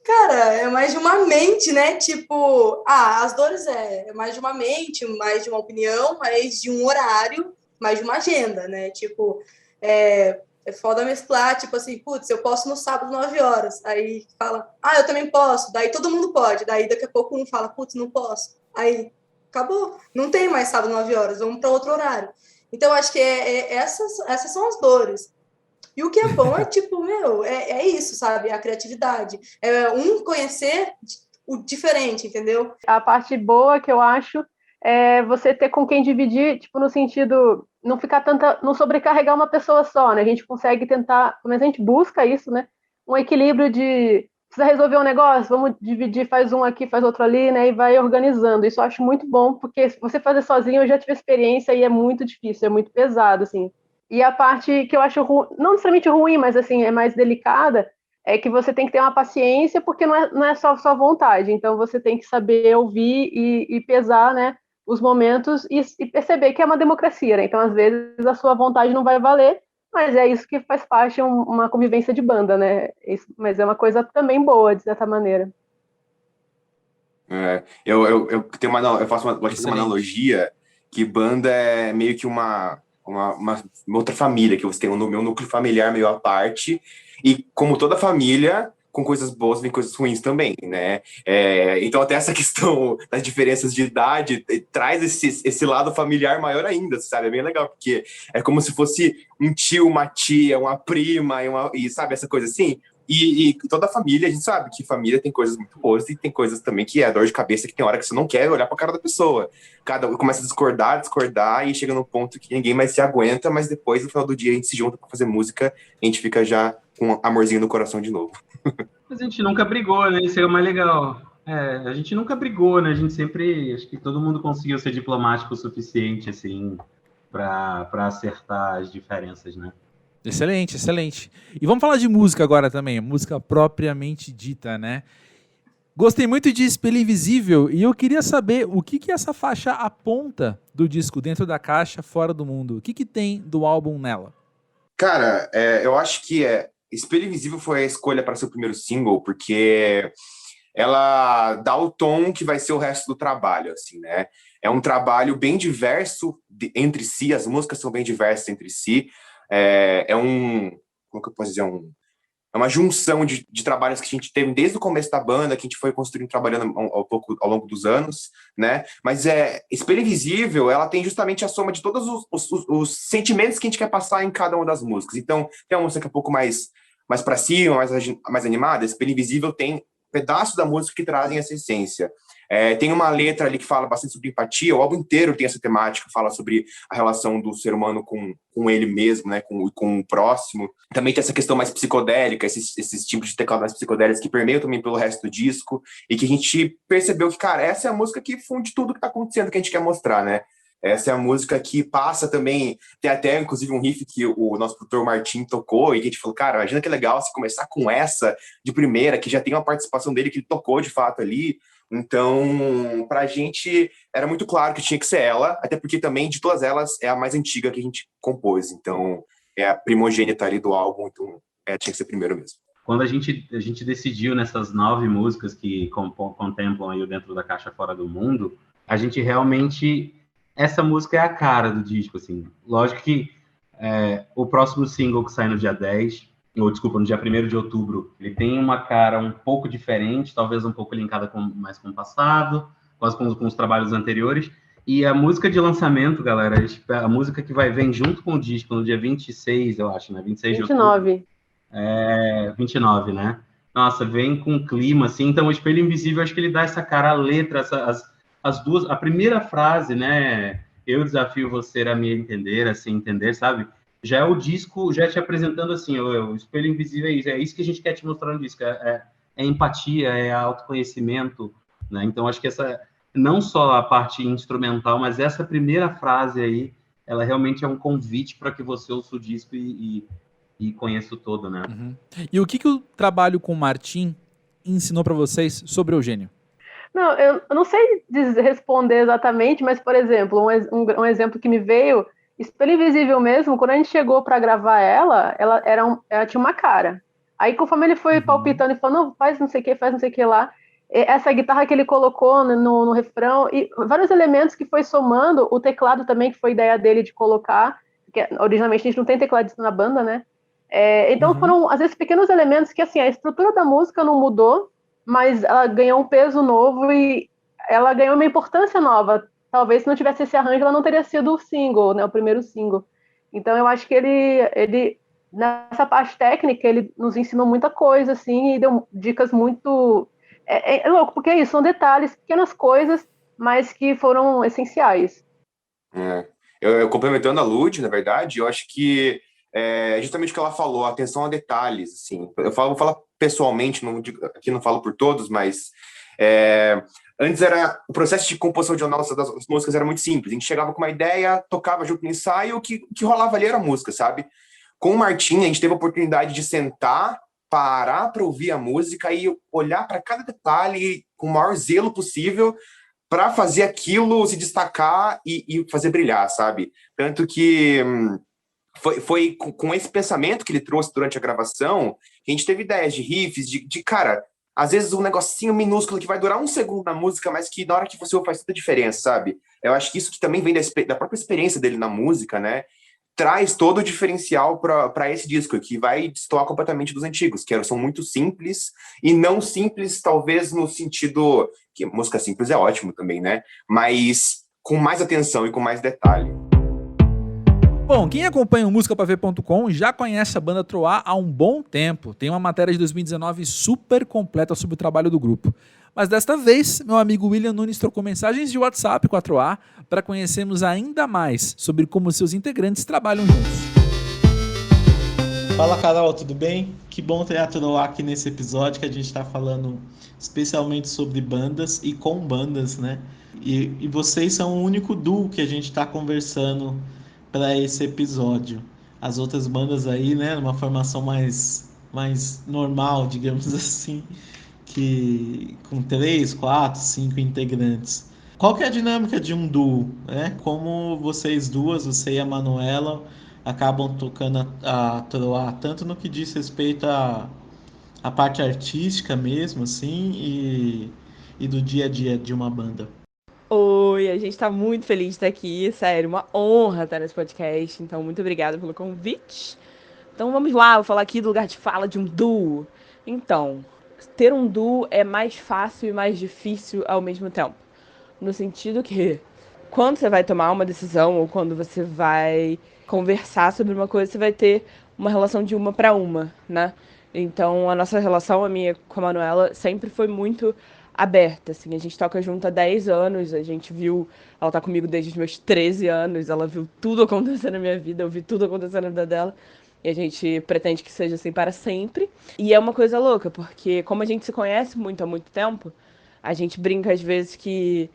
cara, é mais de uma mente, né? As dores é mais de uma mente, mais de uma opinião, mais de um horário, mais de uma agenda, né? É foda mesclar, putz, eu posso no sábado 9 horas. Aí fala, eu também posso. Daí todo mundo pode. Daí daqui a pouco um fala, putz, não posso. Aí acabou. Não tem mais sábado 9 horas, vamos para outro horário. Então acho que essas são as dores. E o que é bom é isso, sabe? A criatividade. É conhecer o diferente, entendeu?
A parte boa que eu acho é você ter com quem dividir, no sentido, não ficar não sobrecarregar uma pessoa só, né? A gente consegue tentar, mas a gente busca isso, né? Um equilíbrio de, precisa resolver um negócio, vamos dividir, faz um aqui, faz outro ali, né? E vai organizando. Isso eu acho muito bom, porque se você fazer sozinho, eu já tive experiência e é muito difícil, é muito pesado, assim. E a parte que eu acho não necessariamente ruim, mas assim, é mais delicada, é que você tem que ter uma paciência, porque não é só sua vontade. Então você tem que saber ouvir e pesar, né, os momentos e perceber que é uma democracia, né? Então, às vezes, a sua vontade não vai valer, mas é isso que faz parte uma convivência de banda, né? Mas é uma coisa também boa, de certa maneira.
Eu faço uma analogia que banda é meio que uma outra família, que você tem meu núcleo familiar meio à parte, e como toda família, com coisas boas vem coisas ruins também, né? Então até essa questão das diferenças de idade traz esse lado familiar maior ainda, sabe? É bem legal, porque é como se fosse um tio, uma tia, uma prima, e sabe, essa coisa assim. E toda a família, a gente sabe que família tem coisas muito boas e tem coisas também que é dor de cabeça, que tem hora que você não quer olhar pra cara da pessoa. Cada um começa a discordar e chega num ponto que ninguém mais se aguenta, mas depois, no final do dia, a gente se junta pra fazer música e a gente fica já com um amorzinho no coração de novo.
Mas a gente nunca brigou, né? Isso é o mais legal. A gente nunca brigou, né? A gente sempre... Acho que todo mundo conseguiu ser diplomático o suficiente, assim, pra acertar as diferenças, né?
Excelente, excelente. E vamos falar de música agora também, música propriamente dita, né? Gostei muito de Espelho Invisível e eu queria saber o que essa faixa aponta do disco Dentro da Caixa, Fora do Mundo. O que tem do álbum nela?
Cara, eu acho que Espelho Invisível foi a escolha para ser o primeiro single, porque ela dá o tom que vai ser o resto do trabalho, assim, né? É um trabalho bem diverso entre si, as músicas são bem diversas entre si. Como que eu posso dizer? É uma junção de trabalhos que a gente teve desde o começo da banda, que a gente foi construindo, trabalhando ao longo dos anos, né? Mas Espelho Invisível, ela tem justamente a soma de todos os sentimentos que a gente quer passar em cada uma das músicas. Então, tem uma música que é um pouco mais para cima, mais animada. Espelho Invisível tem pedaços da música que trazem essa essência. Tem uma letra ali que fala bastante sobre empatia, o álbum inteiro tem essa temática, fala sobre a relação do ser humano com ele mesmo, né, com o próximo. Também tem essa questão mais psicodélica, esses tipos de teclado mais psicodélicos que permeiam também pelo resto do disco, e que a gente percebeu que, cara, essa é a música que funde tudo que tá acontecendo, que a gente quer mostrar, né? Essa é a música que passa também, tem até, inclusive, um riff que o nosso produtor Martim tocou, e que a gente falou, cara, imagina que legal se começar com essa de primeira, que já tem uma participação dele que ele tocou de fato ali. Então, pra gente, era muito claro que tinha que ser ela, até porque também, de todas elas, é a mais antiga que a gente compôs. Então, é a primogênita ali do álbum, então tinha que ser primeiro mesmo.
Quando a gente decidiu nessas 9 músicas que contemplam aí o Dentro da Caixa, Fora do Mundo, a gente realmente... Essa música é a cara do disco, assim. Lógico que o próximo single que sai no dia 10, ou desculpa, no dia 1º de outubro, ele tem uma cara um pouco diferente, talvez um pouco linkada mais com o passado, quase com os trabalhos anteriores. E a música de lançamento, galera, a música que vem junto com o disco no dia 26, eu acho, né? 26 de outubro.
29.
29, né? nossa, vem com clima, assim. Então, o Espelho Invisível, acho que ele dá essa cara à letra, as duas... A primeira frase, né? Eu desafio você a me entender, a se entender, sabe? Já é o disco, já te apresentando assim, o Espelho Invisível é isso que a gente quer te mostrar no disco. É empatia, é autoconhecimento, né? Então, acho que essa... Não só a parte instrumental, mas essa primeira frase aí, ela realmente é um convite para que você ouça o disco e conheça o todo, né?
Uhum. E o que o trabalho com o Martim ensinou para vocês sobre Eugênio?
Não, eu não sei responder exatamente, mas, por exemplo, um exemplo que me veio, Espelho Invisível mesmo, quando a gente chegou para gravar ela tinha uma cara. Aí, conforme ele foi palpitando e falando, não, faz não sei o que lá, essa guitarra que ele colocou no refrão, e vários elementos que foi somando, o teclado também, que foi ideia dele de colocar, porque originalmente a gente não tem tecladista na banda, né? Então foram, às vezes, pequenos elementos que, assim, a estrutura da música não mudou, mas ela ganhou um peso novo e ela ganhou uma importância nova. Talvez se não tivesse esse arranjo, ela não teria sido o single, né, o primeiro single. Então eu acho que ele nessa parte técnica, ele nos ensinou muita coisa, assim, e deu dicas muito... É louco, porque é isso, são detalhes, pequenas coisas, mas que foram essenciais.
Eu complementando a Lud, na verdade, eu acho que justamente o que ela falou, atenção a detalhes, assim. Vou falar pessoalmente, aqui não falo por todos, mas antes o processo de composição de das músicas era muito simples. A gente chegava com uma ideia, tocava junto no ensaio, o que rolava ali era a música, sabe? Com o Martim, a gente teve a oportunidade de sentar, parar para ouvir a música e olhar para cada detalhe com o maior zelo possível para fazer aquilo se destacar e fazer brilhar, sabe? Tanto que foi com esse pensamento que ele trouxe durante a gravação que a gente teve ideias de riffs, cara, às vezes um negocinho minúsculo que vai durar um segundo na música, mas que na hora que você ouve faz toda a diferença, sabe? Eu acho que isso que também vem da própria experiência dele na música, né? Traz todo o diferencial para esse disco, que vai destoar completamente dos antigos, que são muito simples, e não simples, talvez, no sentido que música simples é ótimo também, né? Mas com mais atenção e com mais detalhe.
Bom, quem acompanha o musicapavê.com já conhece a banda Troar há um bom tempo. Tem uma matéria de 2019 super completa sobre o trabalho do grupo. Mas desta vez, meu amigo William Nunes trocou mensagens de WhatsApp com a Troar para conhecermos ainda mais sobre como seus integrantes trabalham juntos.
Fala, Carol, tudo bem? Que bom ter a Troar aqui nesse episódio, que a gente está falando especialmente sobre bandas e com bandas, né? E vocês são o único duo que a gente está conversando para esse episódio. As outras bandas aí, né, numa formação mais normal, digamos assim, que com 3, 4, 5 integrantes. Qual que é a dinâmica de um duo, né? Como vocês duas, você e a Manuela, acabam tocando a Troar, tanto no que diz respeito à parte artística mesmo, assim, e do dia a dia de uma banda?
Oi, a gente tá muito feliz de estar aqui, sério, uma honra estar nesse podcast, então muito obrigada pelo convite. Então vamos lá, vou falar aqui do lugar de fala de um duo. Então, ter um duo é mais fácil e mais difícil ao mesmo tempo, no sentido que quando você vai tomar uma decisão ou quando você vai conversar sobre uma coisa, você vai ter uma relação de uma para uma, né? Então a nossa relação, a minha com a Manuela, sempre foi muito aberta, assim, a gente toca junto há 10 anos, a gente viu, ela tá comigo desde os meus 13 anos, ela viu tudo acontecer na minha vida, eu vi tudo acontecer na vida dela, e a gente pretende que seja assim para sempre. E é uma coisa louca, porque como a gente se conhece muito há muito tempo, a gente brinca às vezes que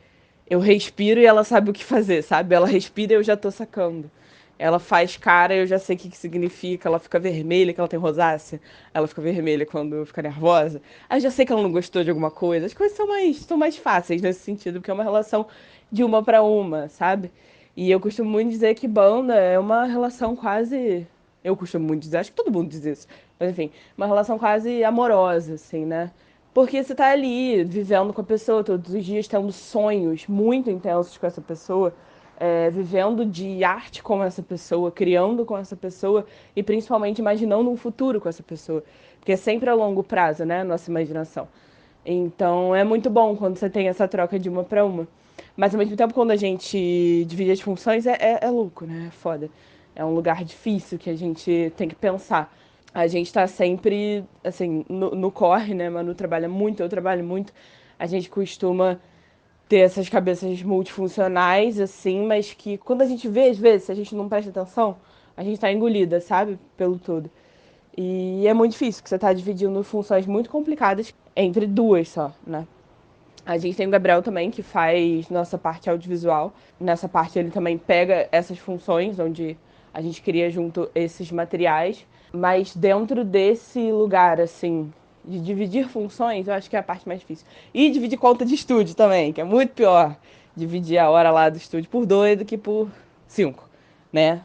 eu respiro e ela sabe o que fazer, sabe? Ela respira e eu já tô sacando. Ela faz cara e eu já sei o que significa. Ela fica vermelha, que ela tem rosácea. Ela fica vermelha quando fica nervosa. Aí eu já sei que ela não gostou de alguma coisa. As coisas são mais fáceis nesse sentido, porque é uma relação de uma para uma, sabe? E eu costumo muito dizer que banda é uma relação quase... Eu costumo muito dizer, acho que todo mundo diz isso. Mas enfim, uma relação quase amorosa, assim, né? Porque você tá ali, vivendo com a pessoa todos os dias, tendo sonhos muito intensos com essa pessoa, vivendo de arte com essa pessoa, criando com essa pessoa e principalmente imaginando um futuro com essa pessoa. Porque é sempre a longo prazo, né, a nossa imaginação. Então é muito bom quando você tem essa troca de uma para uma. Mas ao mesmo tempo, quando a gente divide as funções, é louco, né? É foda. É um lugar difícil que a gente tem que pensar. A gente tá sempre, assim, no corre, né? Manu trabalha muito, eu trabalho muito. A gente costuma ter essas cabeças multifuncionais, assim, mas que quando a gente vê, às vezes, se a gente não presta atenção, a gente tá engolida, sabe? Pelo todo. E é muito difícil, porque você tá dividindo funções muito complicadas entre duas só, né? A gente tem o Gabriel também, que faz nossa parte audiovisual. Nessa parte ele também pega essas funções, onde a gente cria junto esses materiais. Mas dentro desse lugar, assim, de dividir funções, eu acho que é a parte mais difícil. E dividir conta de estúdio também, que é muito pior. Dividir a hora lá do estúdio por 2 do que por 5, né?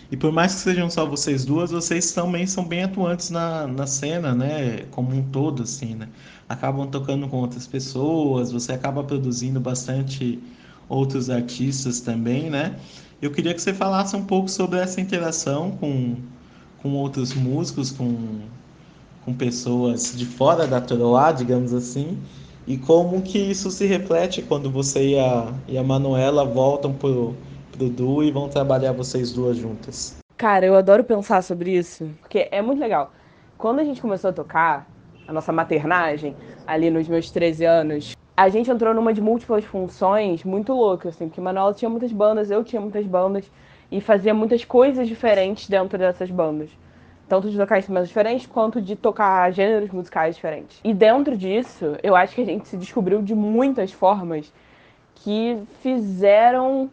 E por mais que sejam só vocês duas, vocês também são bem atuantes na cena, né? Como um todo, assim, né? Acabam tocando com outras pessoas, você acaba produzindo bastante outros artistas também, né? Eu queria que você falasse um pouco sobre essa interação com outros músicos, com pessoas de fora da Toroá, digamos assim, e como que isso se reflete quando você e a Manuela voltam pro duo e vão trabalhar vocês duas juntas.
Cara, eu adoro pensar sobre isso, porque é muito legal. Quando a gente começou a tocar, a nossa maternagem, ali nos meus 13 anos, a gente entrou numa de múltiplas funções muito loucas, assim, porque Manuela tinha muitas bandas, eu tinha muitas bandas, e fazia muitas coisas diferentes dentro dessas bandas. Tanto de tocar instrumentos diferentes, quanto de tocar gêneros musicais diferentes. E dentro disso, eu acho que a gente se descobriu de muitas formas que fizeram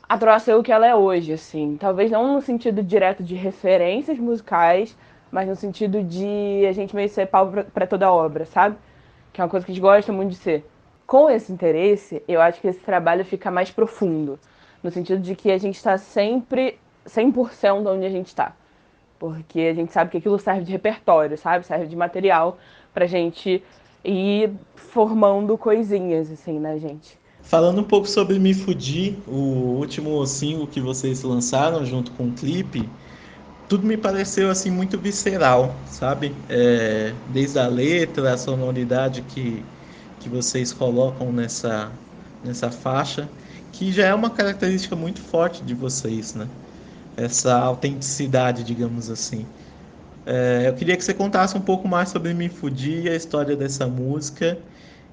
a Toroá ser o que ela é hoje, assim. Talvez não no sentido direto de referências musicais, mas no sentido de a gente meio ser pau pra toda a obra, sabe? Que é uma coisa que a gente gosta muito de ser. Com esse interesse, eu acho que esse trabalho fica mais profundo. No sentido de que a gente está sempre 100% onde a gente está. Porque a gente sabe que aquilo serve de repertório, sabe? Serve de material pra gente ir formando coisinhas, assim, né, gente?
Falando um pouco sobre Me Fudi, o último single que vocês lançaram junto com o clipe, tudo me pareceu assim muito visceral, sabe? Desde a letra, a sonoridade que vocês colocam nessa faixa, que já é uma característica muito forte de vocês, né? Essa autenticidade, digamos assim. Eu queria que você contasse um pouco mais sobre Me Fudi e a história dessa música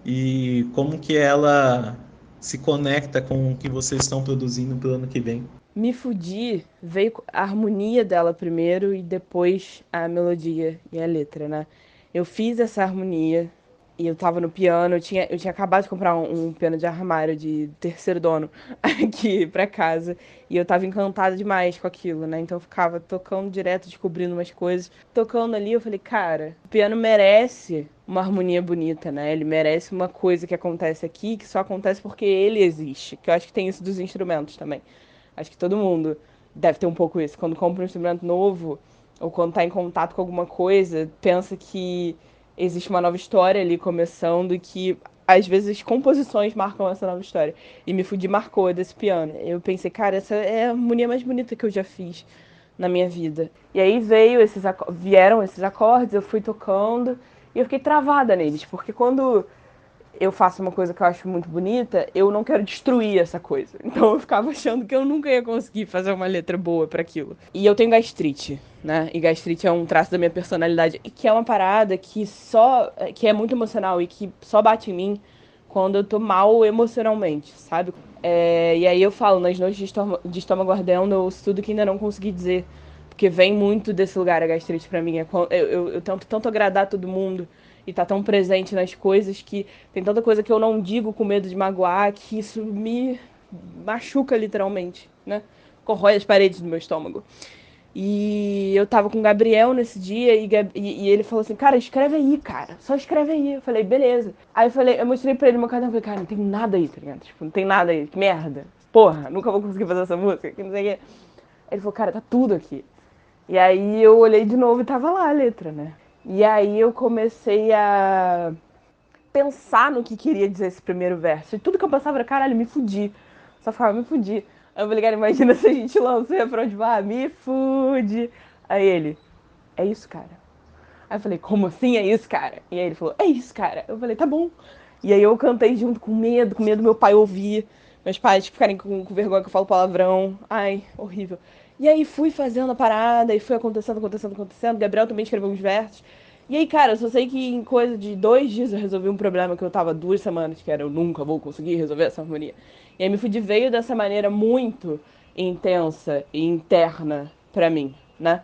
e como que ela se conecta com o que vocês estão produzindo para o ano que vem.
Me Fudi veio a harmonia dela primeiro e depois a melodia e a letra, né? Eu fiz essa harmonia e eu tava no piano, eu tinha acabado de comprar um piano de armário de terceiro dono aqui pra casa e eu tava encantada demais com aquilo, né? Então eu ficava tocando direto, descobrindo umas coisas. Tocando ali, eu falei, cara, o piano merece uma harmonia bonita, né? Ele merece uma coisa que acontece aqui, que só acontece porque ele existe. Que eu acho que tem isso dos instrumentos também. Acho que todo mundo deve ter um pouco isso. Quando compra um instrumento novo, ou quando está em contato com alguma coisa, pensa que existe uma nova história ali começando e que, às vezes, composições marcam essa nova história. E Me Fudi marcou desse piano. Eu pensei, cara, essa é a harmonia mais bonita que eu já fiz na minha vida. E aí vieram esses acordes, eu fui tocando e eu fiquei travada neles, porque quando eu faço uma coisa que eu acho muito bonita, eu não quero destruir essa coisa. Então eu ficava achando que eu nunca ia conseguir fazer uma letra boa para aquilo. E eu tenho gastrite, né? E gastrite é um traço da minha personalidade, que é uma parada que é muito emocional e que só bate em mim quando eu tô mal emocionalmente, sabe? E aí eu falo, nas noites de estômago ardendo, eu ouço tudo que ainda não consegui dizer. Porque vem muito desse lugar a gastrite pra mim. Eu tento tanto agradar todo mundo e tá tão presente nas coisas que tem tanta coisa que eu não digo com medo de magoar que isso me machuca literalmente, né? Corrói as paredes do meu estômago. E eu tava com o Gabriel nesse dia e ele falou assim, cara, escreve aí, cara. Só escreve aí. Eu falei, beleza. Aí eu mostrei pra ele meu caderno e falei, cara, não tem nada aí, tá ligado? Tipo, não tem nada aí. Que merda. Porra, nunca vou conseguir fazer essa música. Que não sei o quê. Ele falou, cara, tá tudo aqui. E aí eu olhei de novo e tava lá a letra, né? E aí eu comecei a pensar no que queria dizer esse primeiro verso. E tudo que eu pensava era, caralho, me fudi. Só ficava, me fudi. Aí eu falei, cara, imagina se a gente lança o refrão de me fudi. Aí ele, é isso, cara. Aí eu falei, como assim é isso, cara? E aí ele falou, é isso, cara. Eu falei, tá bom. E aí eu cantei junto com medo do meu pai ouvir. Meus pais ficarem com vergonha que eu falo palavrão. Ai, horrível. E aí fui fazendo a parada e foi acontecendo. Gabriel também escreveu uns versos. E aí, cara, eu só sei que em coisa de 2 dias eu resolvi um problema que eu tava 2 semanas, que era eu nunca vou conseguir resolver essa harmonia. E aí me fudi veio dessa maneira muito intensa e interna pra mim, né?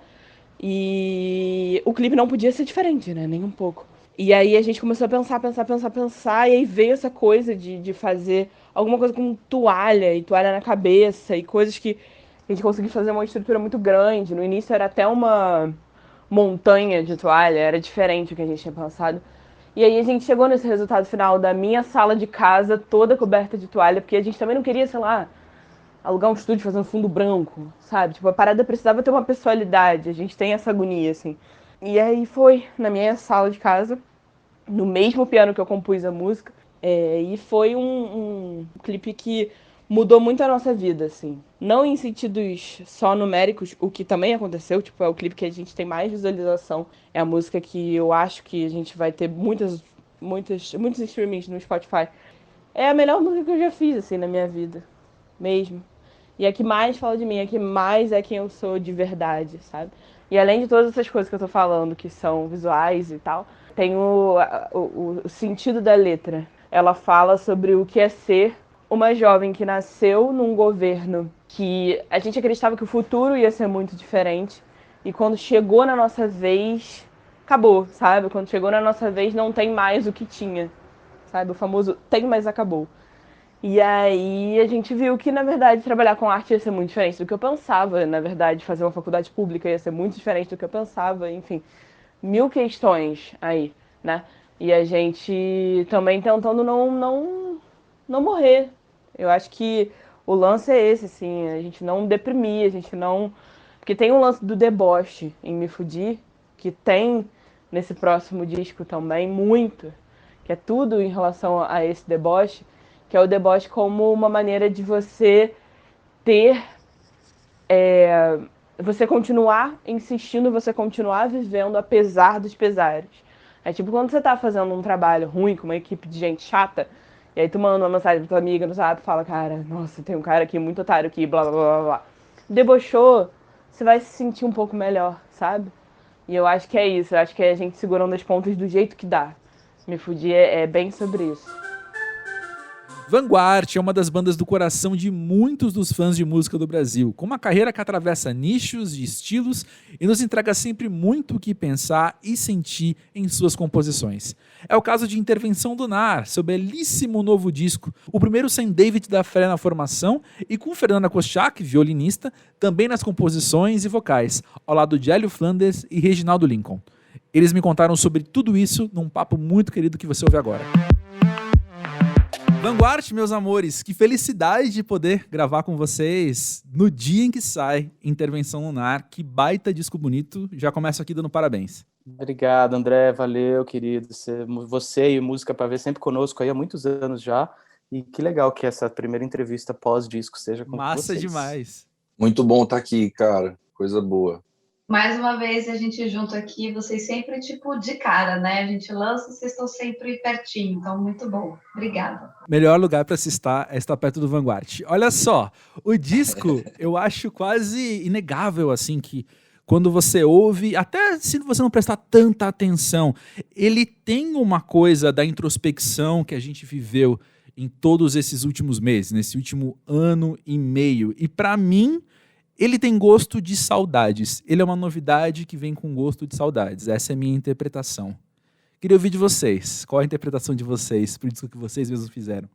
E o clipe não podia ser diferente, né? Nem um pouco. E aí a gente começou a pensar, e aí veio essa coisa de fazer alguma coisa com toalha, e toalha na cabeça, e coisas que a gente conseguiu fazer uma estrutura muito grande. No início era até uma montanha de toalha, era diferente do que a gente tinha pensado. E aí a gente chegou nesse resultado final da minha sala de casa toda coberta de toalha, porque a gente também não queria, sei lá, alugar um estúdio fazendo fundo branco, sabe? Tipo, a parada precisava ter uma pessoalidade, a gente tem essa agonia, assim. E aí foi na minha sala de casa, no mesmo piano que eu compus a música, e foi um clipe que mudou muito a nossa vida, assim. Não em sentidos só numéricos, o que também aconteceu, tipo, é o clipe que a gente tem mais visualização, é a música que eu acho que a gente vai ter muitos streamings no Spotify. É a melhor música que eu já fiz, assim, na minha vida, mesmo. E é que mais fala de mim, é que mais é quem eu sou de verdade, sabe? E além de todas essas coisas que eu tô falando, que são visuais e tal, tem o sentido da letra. Ela fala sobre o que é ser uma jovem que nasceu num governo que a gente acreditava que o futuro ia ser muito diferente. E quando chegou na nossa vez, acabou, sabe? Quando chegou na nossa vez, não tem mais o que tinha, sabe? O famoso tem, mas acabou. E aí a gente viu que, na verdade, trabalhar com arte ia ser muito diferente do que eu pensava. Na verdade, fazer uma faculdade pública ia ser muito diferente do que eu pensava. Enfim, mil questões aí, né? E a gente também tentando não morrer. Eu acho que o lance é esse, assim, a gente não deprimir, a gente não... Porque tem um lance do deboche em Me Fudi, que tem nesse próximo disco também, muito, que é tudo em relação a esse deboche, que é o deboche como uma maneira de você ter... você continuar insistindo, você continuar vivendo apesar dos pesares. É tipo quando você tá fazendo um trabalho ruim com uma equipe de gente chata, e aí tu manda uma mensagem pra tua amiga no WhatsApp e fala, cara, nossa, tem um cara aqui muito otário aqui, blá blá blá blá. Debochou, você vai se sentir um pouco melhor, sabe? E eu acho que é isso, eu acho que é a gente segurando as pontas do jeito que dá. Me Fudi é bem sobre isso.
Vanguard é uma das bandas do coração de muitos dos fãs de música do Brasil, com uma carreira que atravessa nichos e estilos e nos entrega sempre muito o que pensar e sentir em suas composições. É o caso de Intervenção Lunar, seu belíssimo novo disco, o primeiro sem David da Fé na formação e com Fernanda Koschak, violinista, também nas composições e vocais, ao lado de Hélio Flanders e Reginaldo Lincoln. Eles me contaram sobre tudo isso num papo muito querido que você ouve agora. Vanguard, meus amores, que felicidade de poder gravar com vocês no dia em que sai Intervenção Lunar. Que baita disco bonito. Já começo aqui dando parabéns.
Obrigado, André. Valeu, querido. Você e Música para Ver sempre conosco aí há muitos anos já. E que legal que essa primeira entrevista pós-disco seja com vocês.
Massa demais.
Muito bom estar aqui, cara. Coisa boa.
Mais uma vez a gente junto aqui, vocês sempre tipo de cara, né? A gente lança, vocês estão sempre pertinho, então muito bom. Obrigada.
Melhor lugar para se estar é estar perto do Vanguard. Olha só, o disco eu acho quase inegável, assim, que quando você ouve, até se você não prestar tanta atenção, ele tem uma coisa da introspecção que a gente viveu em todos esses últimos meses, nesse último ano e meio. E para mim, ele tem gosto de saudades. Ele é uma novidade que vem com gosto de saudades. Essa é a minha interpretação. Queria ouvir de vocês. Qual a interpretação de vocês pro disco que vocês mesmos fizeram?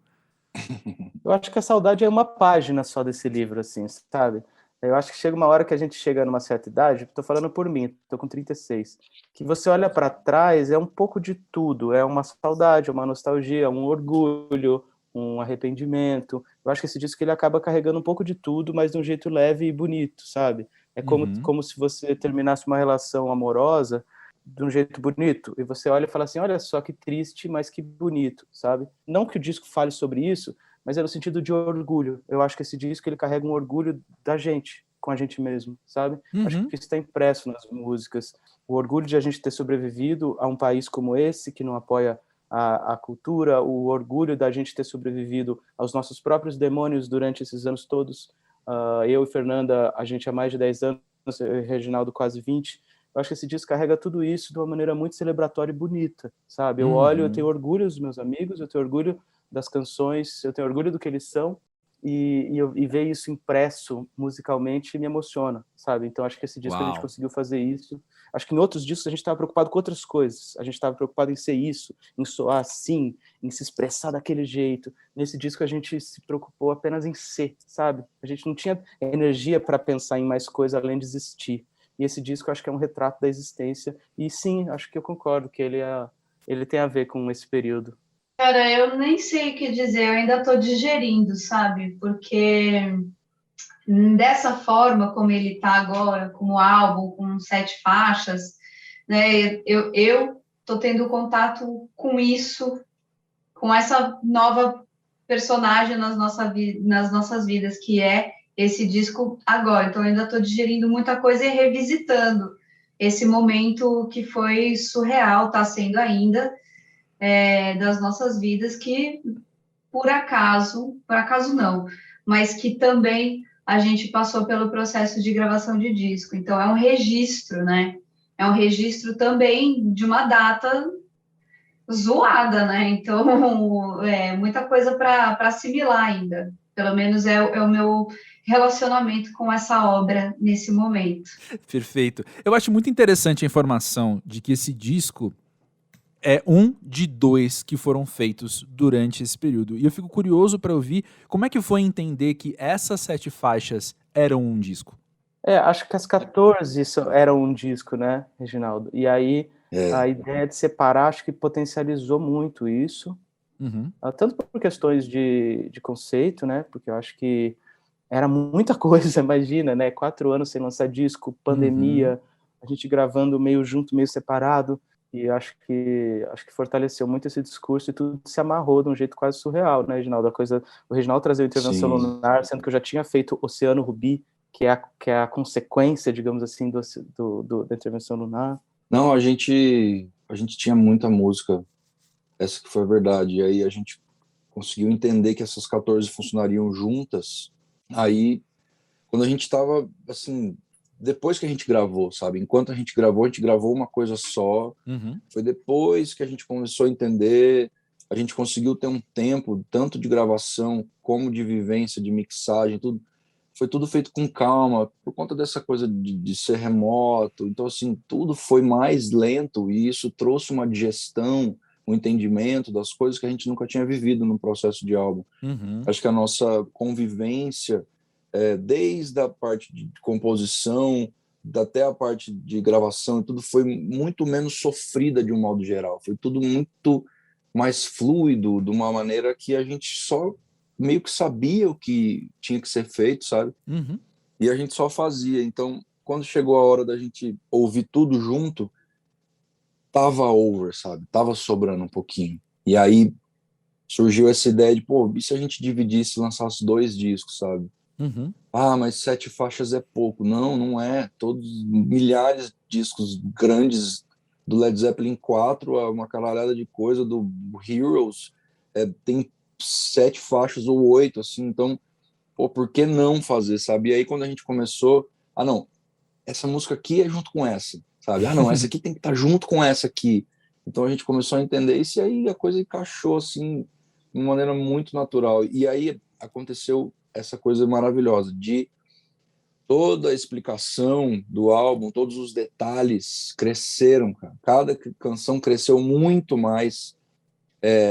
Eu acho que a saudade é uma página só desse livro, assim, sabe? Eu acho que chega uma hora que a gente chega numa certa idade, estou falando por mim, estou com 36, que você olha para trás, é um pouco de tudo. É uma saudade, uma nostalgia, um orgulho, um arrependimento. Eu acho que esse disco ele acaba carregando um pouco de tudo, mas de um jeito leve e bonito, sabe? É como se você terminasse uma relação amorosa de um jeito bonito, e você olha e fala assim, olha só que triste, mas que bonito, sabe? Não que o disco fale sobre isso, mas é no sentido de orgulho. Eu acho que esse disco ele carrega um orgulho da gente, com a gente mesmo, sabe? Acho que isso está impresso nas músicas. O orgulho de a gente ter sobrevivido a um país como esse, que não apoia a cultura, o orgulho da gente ter sobrevivido aos nossos próprios demônios durante esses anos todos, Eu e Fernanda, a gente há mais de 10 anos, Reginaldo quase 20. Eu acho que esse disco carrega tudo isso de uma maneira muito celebratória e bonita, sabe? Eu olho, eu tenho orgulho dos meus amigos, eu tenho orgulho das canções, eu tenho orgulho do que eles são, e ver isso impresso musicalmente me emociona, sabe? Então acho que esse disco a gente conseguiu fazer isso. Acho que em outros discos a gente estava preocupado com outras coisas. A gente estava preocupado em ser isso, em soar assim, em se expressar daquele jeito. Nesse disco a gente se preocupou apenas em ser, sabe? A gente não tinha energia para pensar em mais coisa além de existir. E esse disco eu acho que é um retrato da existência. E sim, acho que eu concordo que ele tem a ver com esse período.
Cara, eu nem sei o que dizer, eu ainda estou digerindo, sabe? Porque dessa forma como ele está agora, como álbum, com 7 faixas, né? Eu estou tendo contato com isso, com essa nova personagem nas nossas vidas, que é esse disco agora. Então, eu ainda estou digerindo muita coisa e revisitando esse momento que foi surreal, está sendo ainda, das nossas vidas, que por acaso não, mas que também a gente passou pelo processo de gravação de disco. Então, é um registro, né? É um registro também de uma data zoada, né? Então, muita coisa para assimilar ainda. Pelo menos é o meu relacionamento com essa obra nesse momento.
Perfeito. Eu acho muito interessante a informação de que esse disco é um de 2 que foram feitos durante esse período. E eu fico curioso para ouvir como é que foi entender que essas 7 faixas eram um disco.
Acho que as 14 eram um disco, né, Reginaldo? E aí a ideia de separar, acho que potencializou muito isso. Tanto por questões de conceito, né? Porque eu acho que era muita coisa, imagina, né? 4 anos sem lançar disco, pandemia, a gente gravando meio junto, meio separado. E acho que fortaleceu muito esse discurso e tudo se amarrou de um jeito quase surreal, né, Reginaldo? O Reginaldo trazia a Intervenção Lunar, sendo que eu já tinha feito Oceano Rubi, que é a consequência, digamos assim, da Intervenção Lunar.
Não, a gente tinha muita música, essa que foi a verdade. E aí a gente conseguiu entender que essas 14 funcionariam juntas. Aí, quando a gente estava, assim, depois que a gente gravou, sabe? Enquanto a gente gravou uma coisa só. Foi depois que a gente começou a entender, a gente conseguiu ter um tempo, tanto de gravação como de vivência, de mixagem, tudo. Foi tudo feito com calma, por conta dessa coisa de ser remoto. Então, assim, tudo foi mais lento e isso trouxe uma digestão, um entendimento das coisas que a gente nunca tinha vivido no processo de álbum. Acho que a nossa convivência, desde a parte de composição até a parte de gravação, tudo foi muito menos sofrida de um modo geral. Foi tudo muito mais fluido, de uma maneira que a gente só meio que sabia o que tinha que ser feito, sabe? E a gente só fazia. Então, quando chegou a hora da gente ouvir tudo junto, tava over, sabe? Tava sobrando um pouquinho. E aí surgiu essa ideia de, e se a gente dividisse e lançasse 2 discos, sabe? Mas 7 faixas é pouco. Não é. Todos milhares de discos grandes do Led Zeppelin 4, uma caralhada de coisa, do Heroes, tem 7 faixas ou 8, assim. Então, por que não fazer, sabe? E aí, quando a gente começou, não, essa música aqui é junto com essa, sabe? Não, essa aqui tem que estar junto com essa aqui. Então, a gente começou a entender isso e aí a coisa encaixou, assim, de uma maneira muito natural. E aí aconteceu essa coisa maravilhosa de toda a explicação do álbum, todos os detalhes cresceram, cara. Cada canção cresceu muito mais,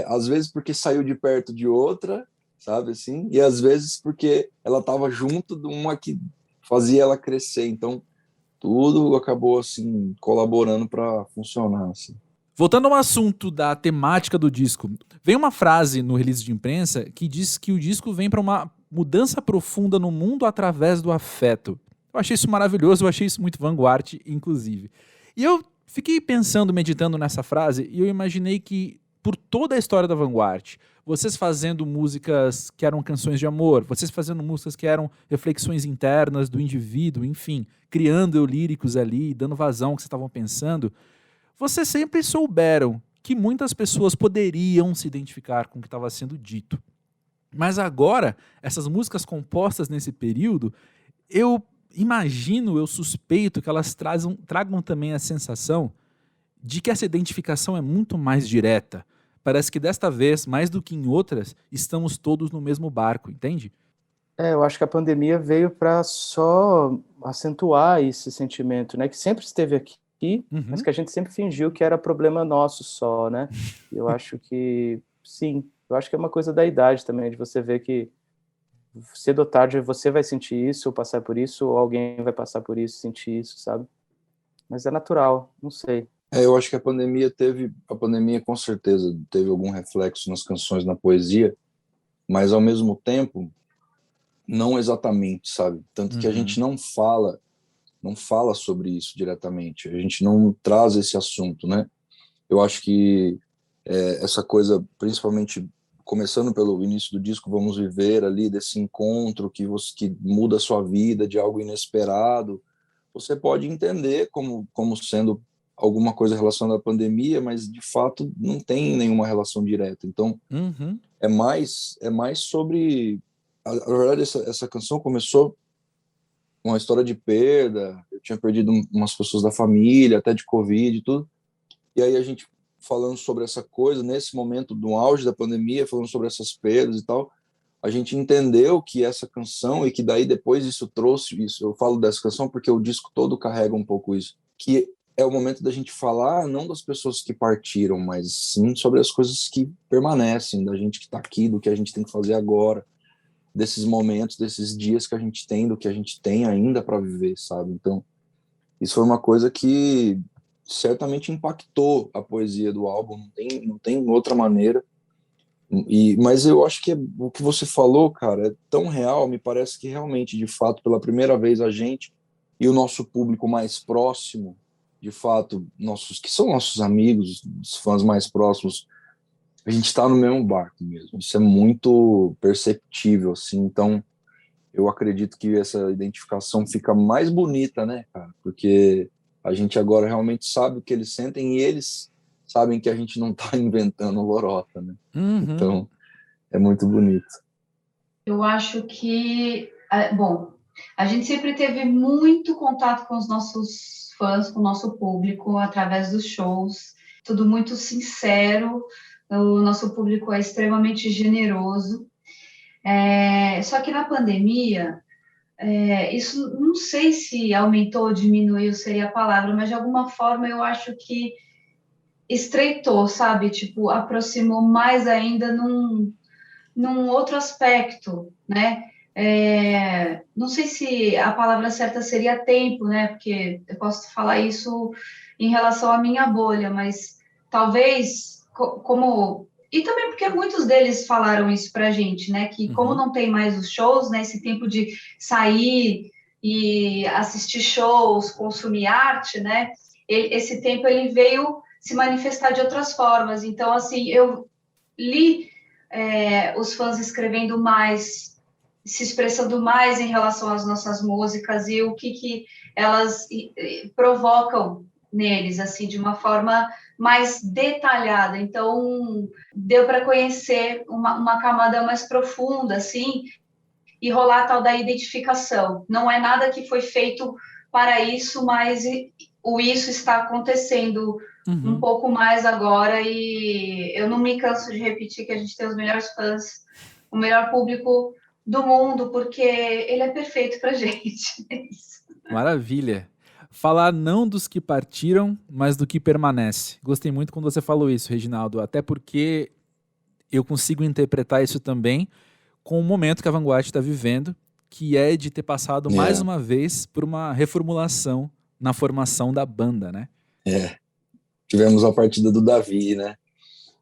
às vezes porque saiu de perto de outra, sabe, assim, e às vezes porque ela estava junto de uma que fazia ela crescer. Então, tudo acabou, assim, colaborando para funcionar, assim.
Voltando ao assunto da temática do disco, vem uma frase no release de imprensa que diz que o disco vem para uma mudança profunda no mundo através do afeto. Eu achei isso maravilhoso, eu achei isso muito vanguard, inclusive. E eu fiquei pensando, meditando nessa frase, e eu imaginei que, por toda a história da Vanguard, vocês fazendo músicas que eram canções de amor, vocês fazendo músicas que eram reflexões internas do indivíduo, enfim, criando eu líricos ali, dando vazão ao que vocês estavam pensando, vocês sempre souberam que muitas pessoas poderiam se identificar com o que estava sendo dito. Mas agora, essas músicas compostas nesse período, eu imagino, eu suspeito que elas tragam também a sensação de que essa identificação é muito mais direta. Parece que desta vez, mais do que em outras, estamos todos no mesmo barco, entende?
Eu acho que a pandemia veio para só acentuar esse sentimento, né? Que sempre esteve aqui, mas que a gente sempre fingiu que era problema nosso só, né? Eu acho que, sim, eu acho que é uma coisa da idade também, de você ver que cedo ou tarde você vai sentir isso, ou passar por isso, ou alguém vai passar por isso, sentir isso, sabe? Mas é natural, não sei.
Eu acho que a pandemia com certeza teve algum reflexo nas canções, na poesia, mas ao mesmo tempo, não exatamente, sabe? Tanto que a gente não fala sobre isso diretamente, a gente não traz esse assunto, né? Eu acho que essa coisa, principalmente começando pelo início do disco, Vamos Viver, ali, desse encontro que muda a sua vida, de algo inesperado, você pode entender como sendo alguma coisa relacionada à pandemia, mas de fato não tem nenhuma relação direta. Então, é mais sobre... Na verdade, essa canção começou com uma história de perda. Eu tinha perdido umas pessoas da família, até de Covid e tudo. E aí a gente falando sobre essa coisa, nesse momento do auge da pandemia, falando sobre essas perdas e tal, a gente entendeu que essa canção, e que daí depois isso trouxe isso, eu falo dessa canção porque o disco todo carrega um pouco isso, que é o momento da gente falar não das pessoas que partiram, mas sim sobre as coisas que permanecem, da gente que está aqui, do que a gente tem que fazer agora, desses momentos, desses dias que a gente tem, do que a gente tem ainda para viver, sabe? Então, isso foi uma coisa que certamente impactou a poesia do álbum, não tem outra maneira. Mas eu acho que o que você falou, cara, é tão real, me parece que realmente, de fato, pela primeira vez a gente e o nosso público mais próximo, de fato, que são nossos amigos, os fãs mais próximos, a gente está no mesmo barco mesmo. Isso é muito perceptível, assim. Então, eu acredito que essa identificação fica mais bonita, né, cara? Porque a gente agora realmente sabe o que eles sentem e eles sabem que a gente não está inventando lorota, né? Então, é muito bonito.
Eu acho que, bom, a gente sempre teve muito contato com os nossos fãs, com o nosso público, através dos shows, tudo muito sincero, o nosso público é extremamente generoso, só que na pandemia, isso não sei se aumentou ou diminuiu, seria a palavra, mas de alguma forma eu acho que estreitou, sabe? Tipo, aproximou mais ainda num outro aspecto, né? Não sei se a palavra certa seria tempo, né? Porque eu posso falar isso em relação à minha bolha, mas talvez como... E também porque muitos deles falaram isso pra gente, né? Que como não tem mais os shows, né? Esse tempo de sair e assistir shows, consumir arte, né? Esse tempo ele veio se manifestar de outras formas. Então, assim, eu li os fãs escrevendo mais, se expressando mais em relação às nossas músicas e o que elas provocam neles, assim, de uma forma mais detalhada. Então, deu para conhecer uma camada mais profunda, assim, e rolar a tal da identificação. Não é nada que foi feito para isso, mas isso está acontecendo um pouco mais agora, e eu não me canso de repetir que a gente tem os melhores fãs, o melhor público do mundo, porque ele é perfeito pra gente. É isso.
Maravilha. Falar não dos que partiram, mas do que permanece. Gostei muito quando você falou isso, Reginaldo, até porque eu consigo interpretar isso também com o momento que a Vanguard está vivendo, que é de ter passado mais uma vez por uma reformulação na formação da banda, né?
Tivemos a partida do Davi, né?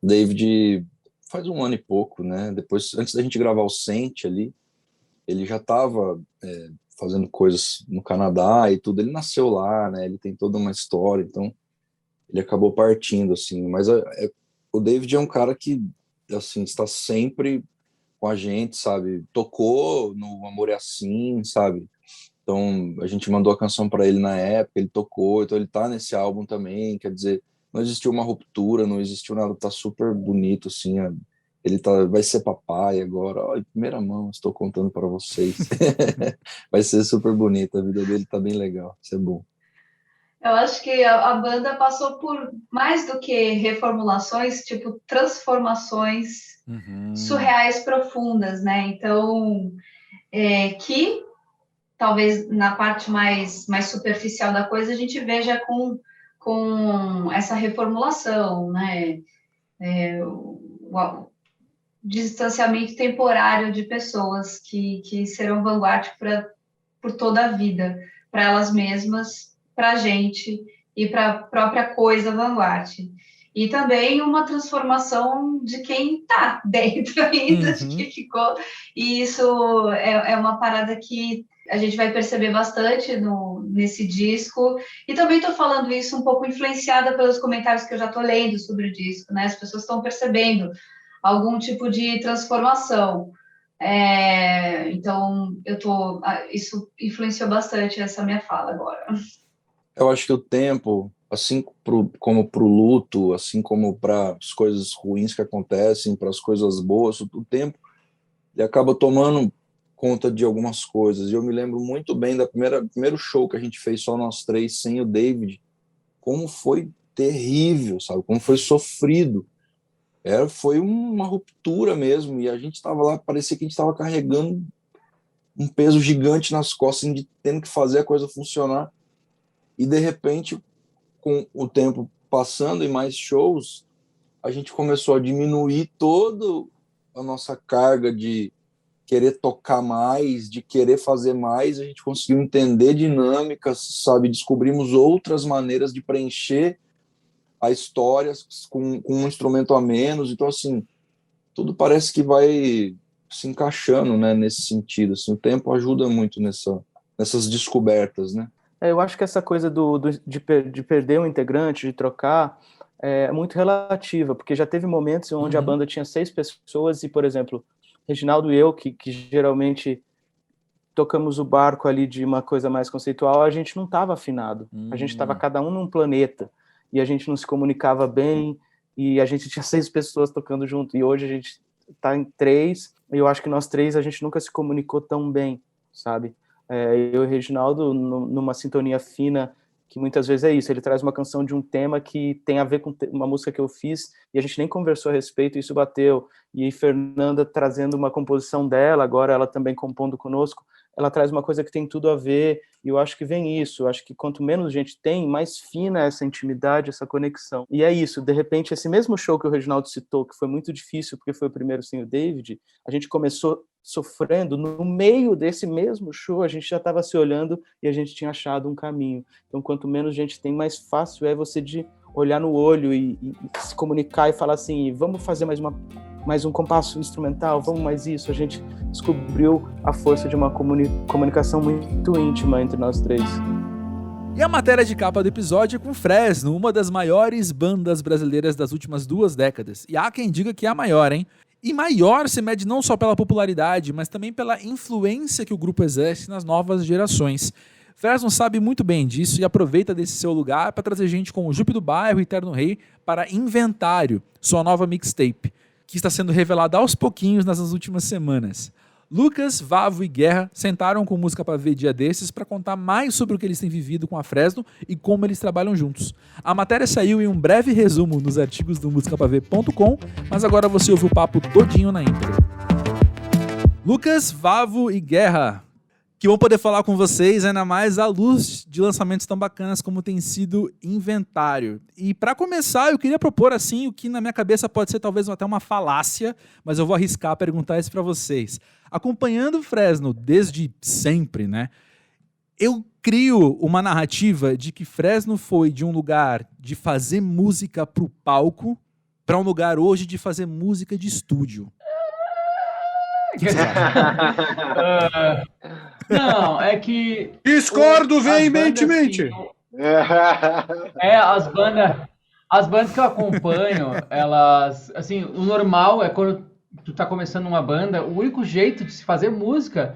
David faz 1 ano e pouco, né? Depois, antes da gente gravar o Sente ali, ele já estava fazendo coisas no Canadá e tudo. Ele nasceu lá, né? Ele tem toda uma história, então ele acabou partindo, assim. Mas o David é um cara que, assim, está sempre com a gente, sabe? Tocou no Amor é Assim, sabe? Então, a gente mandou a canção para ele na época, ele tocou, então ele tá nesse álbum também, quer dizer, não existiu uma ruptura, não existiu nada, tá super bonito, assim, Ele vai ser papai agora. Ó, em primeira mão, estou contando para vocês. Vai ser super bonito, a vida dele tá bem legal, isso é bom.
Eu acho que a banda passou por mais do que reformulações, tipo transformações surreais profundas, né? Então, que talvez na parte mais superficial da coisa a gente veja com essa reformulação, né? O distanciamento temporário de pessoas que serão vanguarda por toda a vida, para elas mesmas, para a gente e para a própria coisa vanguarda. E também uma transformação de quem está dentro ainda, de quem ficou. E isso é uma parada que a gente vai perceber bastante nesse disco. E também estou falando isso um pouco influenciada pelos comentários que eu já estou lendo sobre o disco, né? As pessoas estão percebendo algum tipo de transformação. Então, isso influenciou bastante essa minha fala agora.
Eu acho que o tempo, assim como para o luto, assim como para as coisas ruins que acontecem, para as coisas boas, o tempo ele acaba tomando conta de algumas coisas. E eu me lembro muito bem do primeiro show que a gente fez só nós três, sem o David, como foi terrível, sabe? Como foi sofrido. Foi uma ruptura mesmo, e a gente estava lá, parecia que a gente estava carregando um peso gigante nas costas, tendo que fazer a coisa funcionar. E, de repente, com o tempo passando e mais shows, a gente começou a diminuir toda a nossa carga de querer tocar mais, de querer fazer mais. A gente conseguiu entender dinâmicas, sabe? Descobrimos outras maneiras de preencher a história com um instrumento a menos. Então, assim, tudo parece que vai se encaixando, né, nesse sentido. Assim, o tempo ajuda muito nessas descobertas, né?
Eu acho que essa coisa de perder um integrante, de trocar, é muito relativa, porque já teve momentos onde a banda tinha 6 pessoas e, por exemplo, Reginaldo e eu, que geralmente tocamos o barco ali de uma coisa mais conceitual, a gente não estava afinado. A gente estava cada um num planeta e a gente não se comunicava bem e a gente tinha 6 pessoas tocando junto. E hoje a gente está em 3 e eu acho que nós 3 a gente nunca se comunicou tão bem, sabe? Eu e o Reginaldo, numa sintonia fina, que muitas vezes é isso, ele traz uma canção de um tema que tem a ver com uma música que eu fiz, e a gente nem conversou a respeito, e isso bateu. E aí Fernanda trazendo uma composição dela, agora ela também compondo conosco, ela traz uma coisa que tem tudo a ver, e eu acho que vem isso, eu acho que quanto menos gente tem, mais fina é essa intimidade, essa conexão. E é isso, de repente, esse mesmo show que o Reginaldo citou, que foi muito difícil, porque foi o primeiro sem o David, a gente começou sofrendo, no meio desse mesmo show, a gente já estava se olhando e a gente tinha achado um caminho. Então, quanto menos gente tem, mais fácil é você de olhar no olho e se comunicar e falar assim, vamos fazer mais um compasso instrumental, vamos mais isso. A gente descobriu a força de uma comunicação muito íntima entre nós 3.
E a matéria de capa do episódio é com Fresno, uma das maiores bandas brasileiras das últimas 2 décadas. E há quem diga que é a maior, hein? E maior se mede não só pela popularidade, mas também pela influência que o grupo exerce nas novas gerações. Fresno sabe muito bem disso e aproveita desse seu lugar para trazer gente como Jupe do Bairro e Terno Rei para Inventário, sua nova mixtape, que está sendo revelada aos pouquinhos nas últimas semanas. Lucas, Vavo e Guerra sentaram com Música Pra Ver dia desses para contar mais sobre o que eles têm vivido com a Fresno e como eles trabalham juntos. A matéria saiu em um breve resumo nos artigos do musicapraver.com, mas agora você ouve o papo todinho na íntegra. Lucas, Vavo e Guerra, que vão poder falar com vocês, ainda mais à luz de lançamentos tão bacanas como tem sido Inventário. E para começar, eu queria propor assim, o que na minha cabeça pode ser talvez até uma falácia, mas eu vou arriscar perguntar isso para vocês. Acompanhando o Fresno desde sempre, né? Eu crio uma narrativa de que Fresno foi de um lugar de fazer música pro palco para um lugar hoje de fazer música de estúdio.
Não, é que...
Discordo veementemente!
As bandas que eu acompanho, elas... Assim, o normal é quando tu tá começando uma banda, o único jeito de se fazer música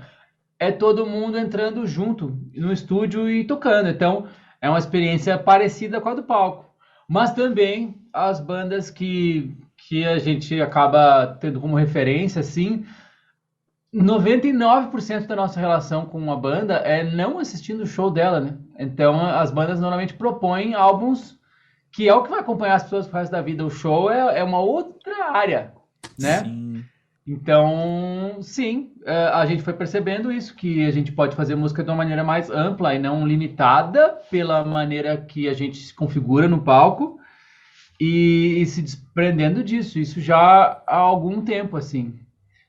é todo mundo entrando junto no estúdio e tocando. Então, é uma experiência parecida com a do palco. Mas também as bandas que que a gente acaba tendo como referência, assim, 99% da nossa relação com uma banda é não assistindo o show dela, né? Então, as bandas normalmente propõem álbuns que é o que vai acompanhar as pessoas pro resto da vida. O show é uma outra área, né?
Sim.
Então, sim, a gente foi percebendo isso, que a gente pode fazer música de uma maneira mais ampla e não limitada pela maneira que a gente se configura no palco e se desprendendo disso. Isso já há algum tempo, assim.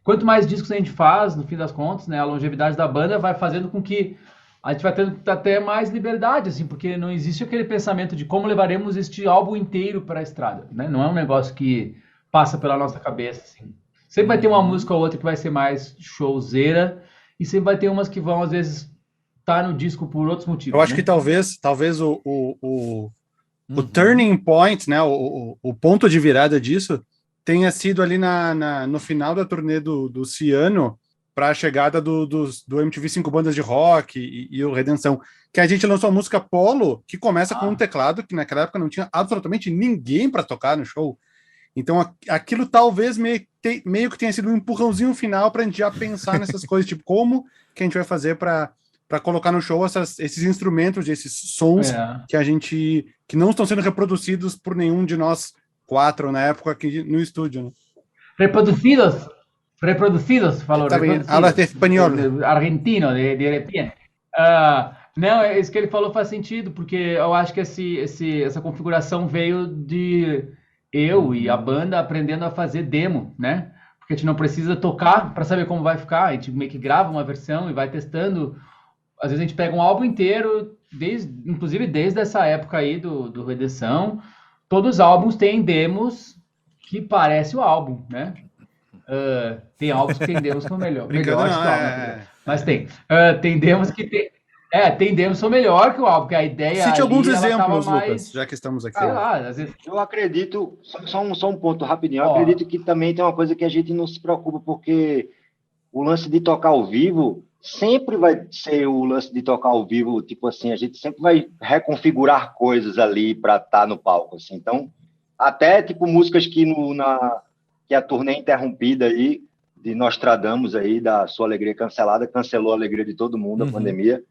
Quanto mais discos a gente faz, no fim das contas, né, a longevidade da banda vai fazendo com que a gente vai tendo até mais liberdade, assim, porque não existe aquele pensamento de como levaremos este álbum inteiro para a estrada, né? Não é um negócio que passa pela nossa cabeça, assim. Sempre vai ter uma música ou outra que vai ser mais showzeira e sempre vai ter umas que vão, às vezes, estar no disco por outros motivos.
Eu acho
né?
que talvez o turning point, né, o ponto de virada disso tenha sido ali no final da turnê do Ciano, para a chegada do MTV 5 Bandas de Rock e o Redenção, que a gente lançou a música Polo, que começa com um teclado que naquela época não tinha absolutamente ninguém para tocar no show. Então aquilo talvez meio que tenha sido um empurrãozinho final para a gente já pensar nessas coisas, tipo, como que a gente vai fazer para colocar no show esses instrumentos, esses sons que não estão sendo reproduzidos por nenhum de nós 4 na época aqui no estúdio, né?
Reproducidos, falou.
Hablas de espanhol.
Argentino, de repente. Não, isso que ele falou faz sentido, porque eu acho que essa configuração veio de eu e a banda aprendendo a fazer demo, né? Porque a gente não precisa tocar para saber como vai ficar, a gente meio que grava uma versão e vai testando. Às vezes a gente pega um álbum inteiro, inclusive desde essa época aí do Redenção, todos os álbuns têm demos que parecem o álbum, né? Tem álbuns que tem demos que são melhores que o álbum, mas tem demos que tem demos que são melhor que o álbum, porque a ideia
Cite alguns exemplos,
mais...
Lucas, já que estamos aqui.
Às vezes...
Eu acredito, só um ponto rapidinho, eu acredito que também tem uma coisa que a gente não se preocupa, porque o lance de tocar ao vivo sempre vai ser o lance de tocar ao vivo, tipo assim, a gente sempre vai reconfigurar coisas ali para estar no palco, assim. Então, até tipo músicas que a turnê interrompida aí, de Nostradamus aí, da Sua Alegria Cancelada, cancelou a alegria de todo mundo, a pandemia.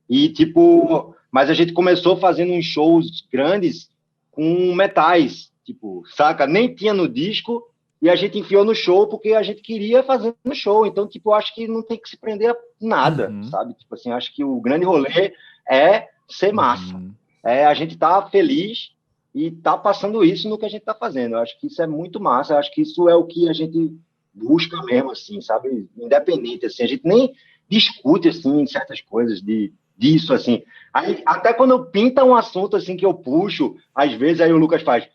E, tipo, mas a gente começou fazendo uns shows grandes com metais, tipo, saca? Nem tinha no disco e a gente enfiou no show porque a gente queria fazer no show. Então, tipo, eu acho que não tem que se prender a nada, sabe? Tipo assim, acho que o grande rolê é ser massa. É a gente tá feliz e tá passando isso no que a gente tá fazendo. Eu acho que isso é muito massa. Eu acho que isso é o que a gente busca mesmo, assim, sabe? Independente, assim. A gente nem discute, assim, certas coisas disso, assim. Aí, até quando pinta um assunto, assim, que eu puxo, às vezes aí o Lucas faz,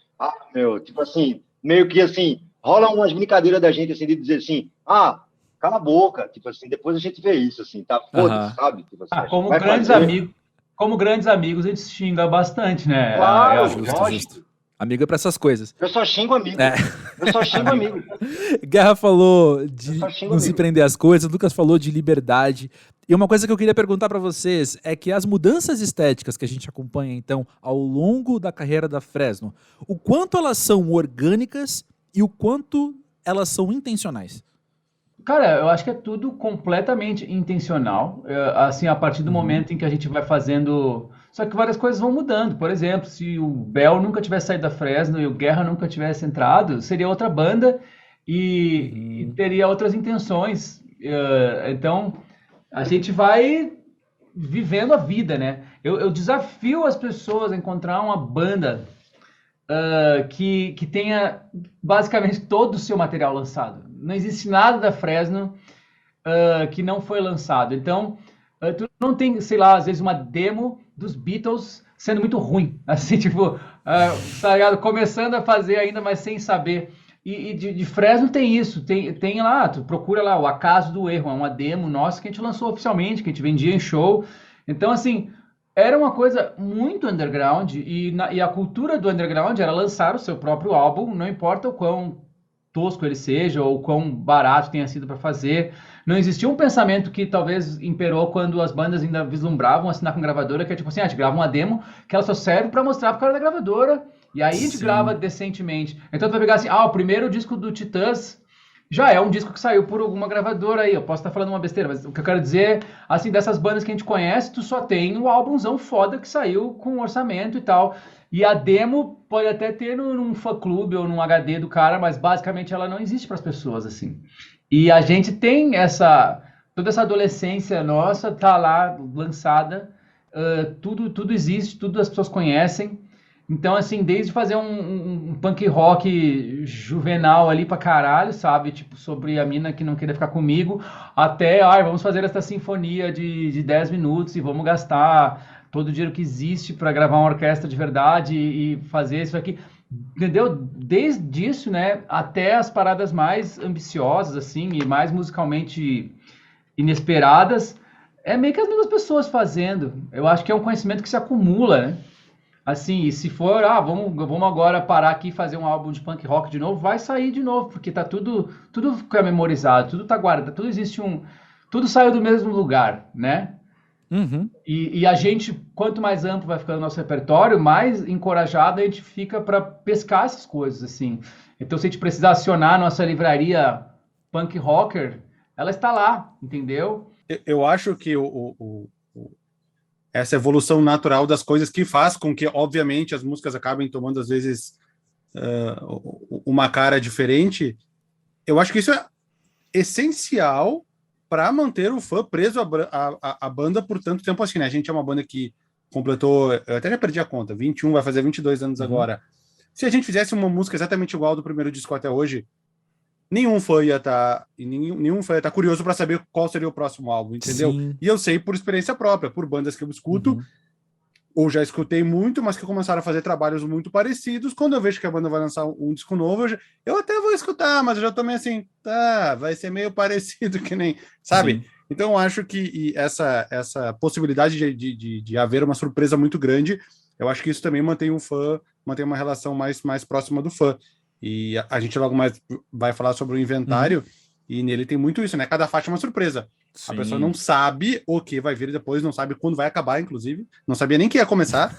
tipo assim, meio que, assim, rola umas brincadeiras da gente, assim, de dizer assim, cala a boca, tipo assim, depois a gente vê isso, assim, tá? Foda-se, sabe? Tipo assim,
como grandes amigos, a gente se xinga bastante, né?
Claro,
justo. Amigo é pra essas coisas.
Eu só xingo amigo. Eu só xingo amigo.
Guerra falou de não se prender às coisas, Lucas falou de liberdade. E uma coisa que eu queria perguntar pra vocês é que as mudanças estéticas que a gente acompanha, então, ao longo da carreira da Fresno, o quanto elas são orgânicas e o quanto elas são intencionais?
Cara, eu acho que é tudo completamente intencional, assim, a partir do momento em que a gente vai fazendo... Só que várias coisas vão mudando. Por exemplo, se o Bel nunca tivesse saído da Fresno e o Guerra nunca tivesse entrado, seria outra banda e teria outras intenções. Então, a gente vai vivendo a vida, né? Eu desafio as pessoas a encontrar uma banda que tenha basicamente todo o seu material lançado. Não existe nada da Fresno que não foi lançado. Então, tu não tem, sei lá, às vezes uma demo dos Beatles sendo muito ruim. Assim, tipo, tá ligado? Começando a fazer ainda, mas sem saber. E de Fresno tem isso. Tem lá, tu procura lá, o Acaso do Erro. É uma demo nossa que a gente lançou oficialmente, que a gente vendia em show. Então, assim, era uma coisa muito underground. E a cultura do underground era lançar o seu próprio álbum, não importa o quão tosco ele seja ou quão barato tenha sido para fazer. Não existia um pensamento que talvez imperou quando as bandas ainda vislumbravam assinar com gravadora, que é tipo assim, a gente grava uma demo que ela só serve para mostrar pro cara da gravadora E aí a gente grava decentemente. Então tu vai pegar assim, o primeiro disco do Titãs já é um disco que saiu por alguma gravadora aí. Eu posso estar falando uma besteira, mas o que eu quero dizer, assim, dessas bandas que a gente conhece, tu só tem o álbumzão foda que saiu com orçamento e tal. E a demo pode até ter num fã-clube ou num HD do cara, mas basicamente ela não existe para as pessoas, assim. E a gente tem toda essa adolescência nossa tá lá lançada, tudo existe, tudo as pessoas conhecem. Então, assim, desde fazer um punk rock juvenal ali pra caralho, sabe? Tipo, sobre a mina que não queria ficar comigo, até, vamos fazer essa sinfonia de 10 minutos e vamos gastar todo o dinheiro que existe para gravar uma orquestra de verdade e fazer isso aqui. Entendeu? Desde isso, né, até as paradas mais ambiciosas, assim, e mais musicalmente inesperadas, é meio que as mesmas pessoas fazendo. Eu acho que é um conhecimento que se acumula, né? Assim, e se for, vamos agora parar aqui e fazer um álbum de punk rock de novo, vai sair de novo, porque tá tudo fica memorizado, tudo tá guardado, tudo saiu do mesmo lugar, né?
Uhum.
E a gente, quanto mais amplo vai ficando o nosso repertório, mais encorajado a gente fica para pescar essas coisas, assim. Então, se a gente precisar acionar a nossa livraria punk rocker, ela está lá, entendeu?
Eu acho que essa evolução natural das coisas que faz com que, obviamente, as músicas acabem tomando, às vezes, uma cara diferente. Eu acho que isso é essencial para manter o fã preso à banda por tanto tempo assim, né? A gente é uma banda que completou, eu até já perdi a conta, 21, vai fazer 22 anos agora. Se a gente fizesse uma música exatamente igual ao do primeiro disco até hoje, nenhum fã ia estar curioso para saber qual seria o próximo álbum, entendeu?
Sim.
E eu sei por experiência própria, por bandas que eu escuto, ou já escutei muito, mas que começaram a fazer trabalhos muito parecidos. Quando eu vejo que a banda vai lançar um disco novo, eu até vou escutar, mas eu já tô meio assim, vai ser meio parecido que nem, sabe? Sim. Então eu acho que essa possibilidade de haver uma surpresa muito grande, eu acho que isso também mantém uma relação mais próxima do fã. E a gente logo mais vai falar sobre o inventário, e nele tem muito isso, né? Cada faixa é uma surpresa. Sim. A pessoa não sabe o que vai vir depois, não sabe quando vai acabar, inclusive. Não sabia nem que ia começar.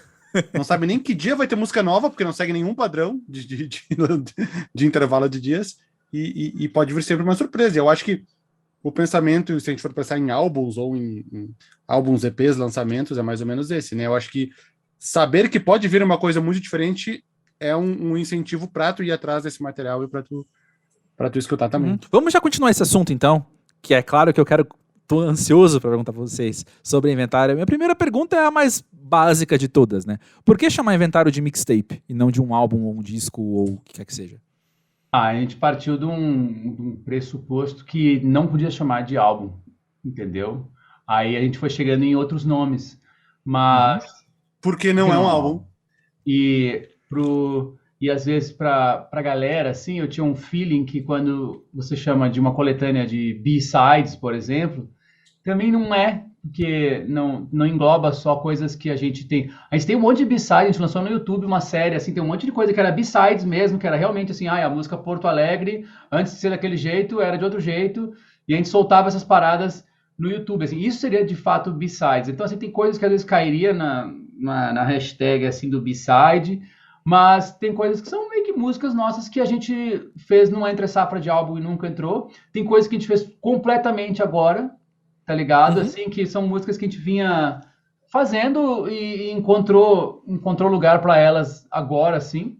Não sabe nem que dia vai ter música nova, porque não segue nenhum padrão de intervalo de dias. E pode vir sempre uma surpresa. E eu acho que o pensamento, se a gente for pensar em álbuns ou em álbuns, EPs, lançamentos, é mais ou menos esse, né? Eu acho que saber que pode vir uma coisa muito diferente é um incentivo para tu ir atrás desse material e para tu escutar também.
Vamos já continuar esse assunto, então, que é claro que tô ansioso para perguntar para vocês sobre inventário. Minha primeira pergunta é a mais básica de todas, né? Por que chamar inventário de mixtape e não de um álbum ou um disco ou o que quer que seja?
A gente partiu de um pressuposto que não podia chamar de álbum, entendeu? Aí a gente foi chegando em outros nomes, mas...
Porque não é um álbum.
E às vezes para a galera, assim, eu tinha um feeling que quando você chama de uma coletânea de B-sides, por exemplo, também não é, porque não engloba só coisas que a gente tem. A gente tem um monte de B-sides, a gente lançou no YouTube uma série, assim, tem um monte de coisa que era B-sides mesmo, que era realmente assim, a música Porto Alegre, antes de ser daquele jeito, era de outro jeito, e a gente soltava essas paradas no YouTube, assim, isso seria de fato B-sides. Então, assim, tem coisas que às vezes cairia na hashtag, assim, do B-side, mas tem coisas que são meio que músicas nossas que a gente fez numa entre-safra de álbum e nunca entrou. Tem coisas que a gente fez completamente agora, tá ligado? Assim, que são músicas que a gente vinha fazendo e encontrou lugar para elas agora, assim.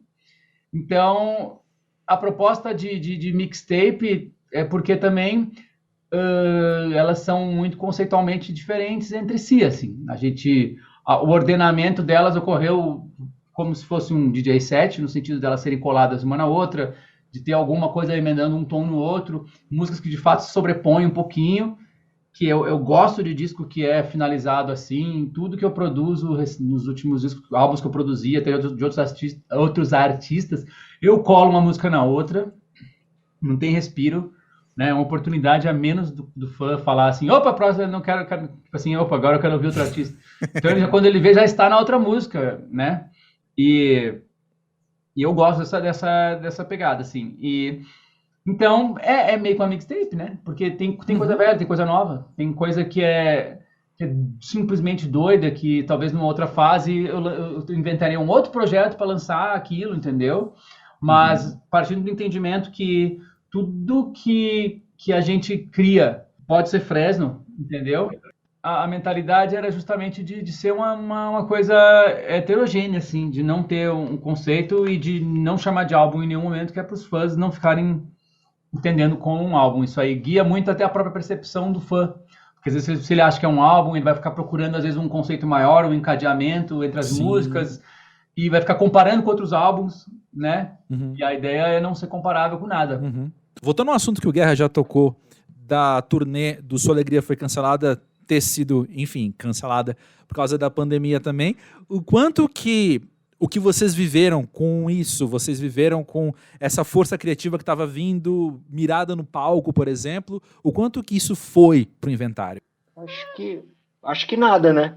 Então, a proposta de mixtape é porque também elas são muito conceitualmente diferentes entre si, assim. O ordenamento delas ocorreu como se fosse um DJ set, no sentido de elas serem coladas uma na outra, de ter alguma coisa emendando um tom no outro, músicas que de fato se sobrepõem um pouquinho, que eu gosto de disco que é finalizado assim, tudo que eu produzo nos últimos discos, álbuns que eu produzi, até de outros artistas, eu colo uma música na outra, não tem respiro, né? É uma oportunidade a menos do fã falar assim, opa, próximo, eu não quero, tipo assim, opa, agora eu quero ouvir outro artista. Então, quando ele vê, já está na outra música, né? E eu gosto dessa pegada, assim. Então, é meio que uma mixtape, né? Porque tem coisa velha, tem coisa nova. Tem coisa que é é simplesmente doida, que talvez numa outra fase eu inventaria um outro projeto para lançar aquilo, entendeu? Mas partindo do entendimento que tudo que a gente cria pode ser Fresno, entendeu? A mentalidade era justamente de ser uma coisa heterogênea, assim, de não ter um conceito e de não chamar de álbum em nenhum momento, que é para os fãs não ficarem entendendo como um álbum. Isso aí guia muito até a própria percepção do fã. Porque às vezes se ele acha que é um álbum, ele vai ficar procurando às vezes um conceito maior, um encadeamento entre as músicas, e vai ficar comparando com outros álbuns, né? E a ideia é não ser comparável com nada.
Voltando ao assunto que o Guerra já tocou, da turnê do Sua Alegria foi cancelada, ter sido, enfim, cancelada por causa da pandemia também, o quanto que o que vocês viveram com isso, vocês viveram com essa força criativa que estava vindo mirada no palco, por exemplo, o quanto que isso foi pro inventário?
Acho que nada, né?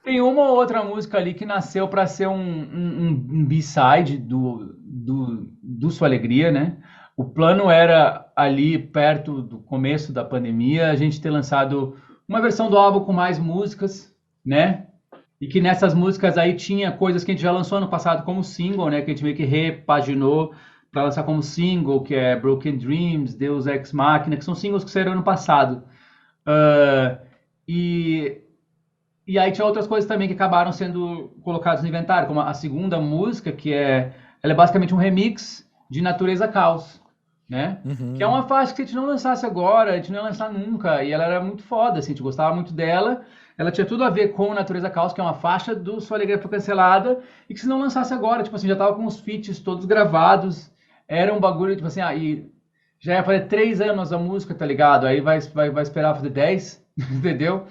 Tem uma ou outra música ali que nasceu para ser um B-side do Sua Alegria, né? O plano era ali perto do começo da pandemia a gente ter lançado uma versão do álbum com mais músicas, né? E que nessas músicas aí tinha coisas que a gente já lançou ano passado como single, né? Que a gente meio que repaginou para lançar como single, que é Broken Dreams, Deus Ex Machina, que são singles que saíram ano passado. E aí tinha outras coisas também que acabaram sendo colocadas no inventário, como a segunda música, que ela é basicamente um remix de Natureza Caos, né? Que é uma faixa que se a gente não lançasse agora, a gente não ia lançar nunca, e ela era muito foda, assim, a gente gostava muito dela. Ela tinha tudo a ver com Natureza Caos, que é uma faixa do Sua Alegria Foi Cancelada, e que se não lançasse agora, tipo assim, já tava com os feats todos gravados, era um bagulho, tipo assim, e já ia fazer 3 anos a música, tá ligado? Aí vai esperar fazer 10, entendeu?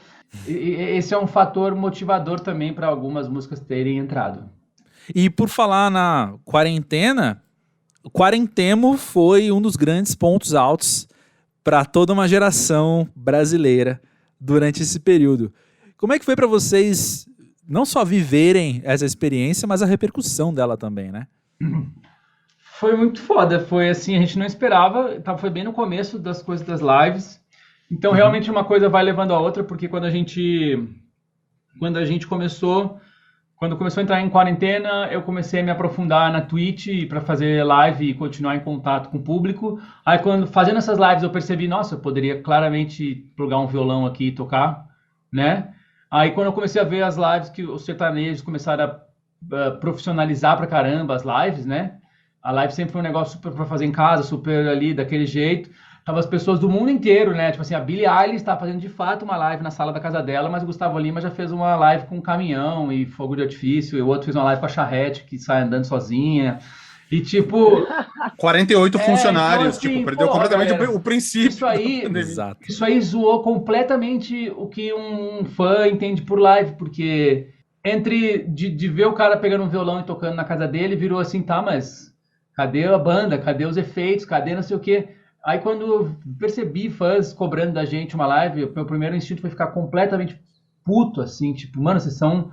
E esse é um fator motivador também para algumas músicas terem entrado.
E por falar na quarentena, o Quarentemo foi um dos grandes pontos altos para toda uma geração brasileira durante esse período. Como é que foi para vocês não só viverem essa experiência, mas a repercussão dela também, né?
Foi muito foda, foi assim, a gente não esperava, foi bem no começo das coisas das lives, então realmente uma coisa vai levando a outra, porque quando começou a entrar em quarentena, eu comecei a me aprofundar na Twitch para fazer live e continuar em contato com o público. Aí fazendo essas lives eu percebi, nossa, eu poderia claramente plugar um violão aqui e tocar, né? Aí quando eu comecei a ver as lives que os sertanejos começaram a profissionalizar pra caramba as lives, né? A live sempre foi um negócio super pra fazer em casa, super ali, daquele jeito. Tava as pessoas do mundo inteiro, né? Tipo assim, a Billie Eilish tá fazendo de fato uma live na sala da casa dela, mas o Gustavo Lima já fez uma live com caminhão e fogo de artifício, e o outro fez uma live com a charrete que sai andando sozinha. E tipo...
48 funcionários,
então, assim,
tipo, perdeu completamente o princípio.
Isso aí zoou completamente o que um fã entende por live, porque entre de ver o cara pegando um violão e tocando na casa dele, virou assim, tá, mas cadê a banda? Cadê os efeitos? Cadê não sei o quê? Aí quando eu percebi fãs cobrando da gente uma live, o meu primeiro instinto foi ficar completamente puto, assim, tipo, mano, vocês são...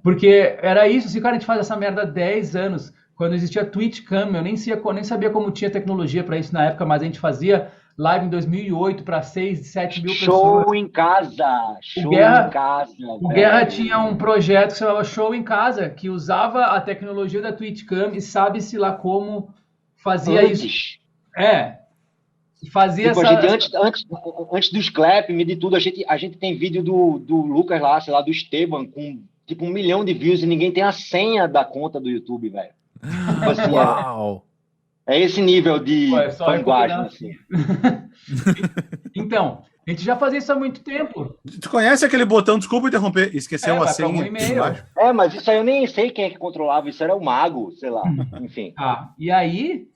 porque era isso, assim, cara, a gente faz essa merda há 10 anos, quando existia Twitch Cam, eu nem sabia como tinha tecnologia pra isso na época, mas a gente fazia live em 2008 para 6, 7 mil pessoas.
Show em casa!
O Guerra tinha um projeto que se chamava Show em Casa, que usava a tecnologia da Twitch Cam e sabe-se lá como fazia isso. Fazia
tipo, antes dos clap, de tudo, a gente tem vídeo do Lucas lá, sei lá, do Esteban, com tipo 1 milhão de views e ninguém tem a senha da conta do YouTube, velho. Tipo assim,
uau!
É esse nível de linguagem. Assim.
Então, a gente já fazia isso há muito tempo.
Tu conhece aquele botão, desculpa interromper, esqueceu uma senha?
Um e-mail.
Mas isso aí eu nem sei quem é que controlava, isso era o mago, sei lá, enfim.
E aí...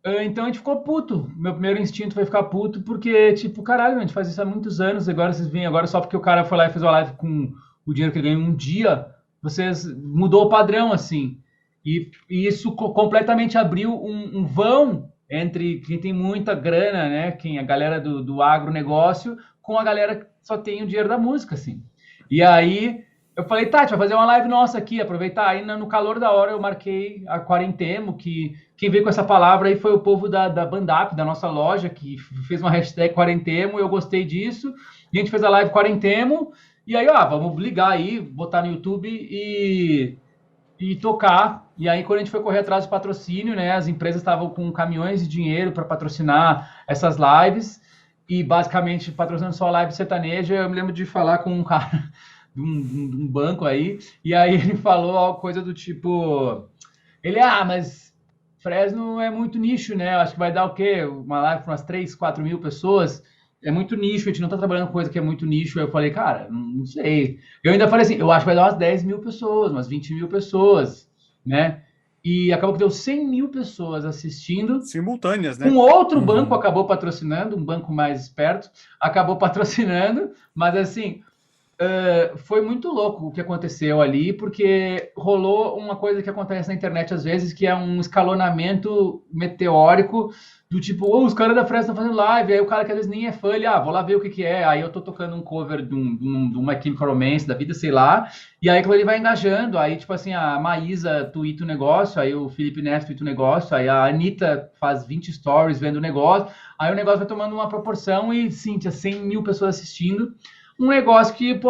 Então a gente ficou puto. Meu primeiro instinto foi ficar puto, porque, tipo, caralho, a gente faz isso há muitos anos, agora vocês vêm agora só porque o cara foi lá e fez uma live com o dinheiro que ele ganhou um dia, vocês mudou o padrão, assim. E isso completamente abriu um vão entre quem tem muita grana, né, a galera do agronegócio, com a galera que só tem o dinheiro da música, assim. E aí eu falei, Tati, vai fazer uma live nossa aqui, aproveitar. Aí no calor da hora eu marquei a Quarentemo, que quem veio com essa palavra aí foi o povo da Bandap, da nossa loja, que fez uma hashtag Quarentemo, eu gostei disso. A gente fez a live Quarentemo, e aí, vamos ligar aí, botar no YouTube e tocar. E aí, quando a gente foi correr atrás de patrocínio, né, as empresas estavam com caminhões de dinheiro para patrocinar essas lives, e basicamente patrocinando só a live sertaneja. Eu me lembro de falar com um cara de um banco aí, e aí ele falou alguma coisa do tipo, mas Fresno é muito nicho, né? Acho que vai dar o quê? Uma live para umas 3, 4 mil pessoas. É muito nicho, a gente não tá trabalhando com coisa que é muito nicho. Aí eu falei, cara, não sei. Eu ainda falei assim, eu acho que vai dar umas 10 mil pessoas, umas 20 mil pessoas, né? E acabou que deu 100 mil pessoas assistindo.
Simultâneas, né?
Um outro banco acabou patrocinando, um banco mais esperto, acabou patrocinando, mas assim, foi muito louco o que aconteceu ali, porque rolou uma coisa que acontece na internet às vezes, que é um escalonamento meteórico, do tipo, os caras da Fresno estão fazendo live, aí o cara que às vezes nem é fã, ele, vou lá ver o que é, aí eu tô tocando um cover de um My Chemical Romance da vida, sei lá, e aí ele vai engajando, aí tipo assim, a Maísa tuita o negócio, aí o Felipe Neto tuita o negócio, aí a Anitta faz 20 stories vendo o negócio, aí o negócio vai tomando uma proporção e, sim, tinha 100 mil pessoas assistindo. Um negócio que,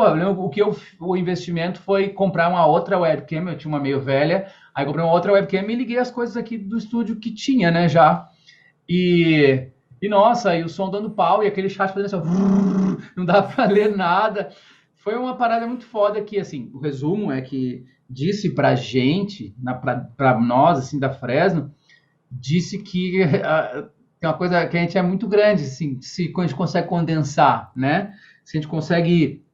o investimento foi comprar uma outra webcam, eu tinha uma meio velha, aí comprei uma outra webcam e liguei as coisas aqui do estúdio que tinha, né, já. E nossa, e o som dando pau, e aquele chat fazendo assim, não dá pra ler nada. Foi uma parada muito foda que, assim, o resumo é que disse pra gente, pra nós, assim, da Fresno, disse que tem uma coisa que a gente é muito grande, assim, se a gente consegue condensar, né? Se a gente consegue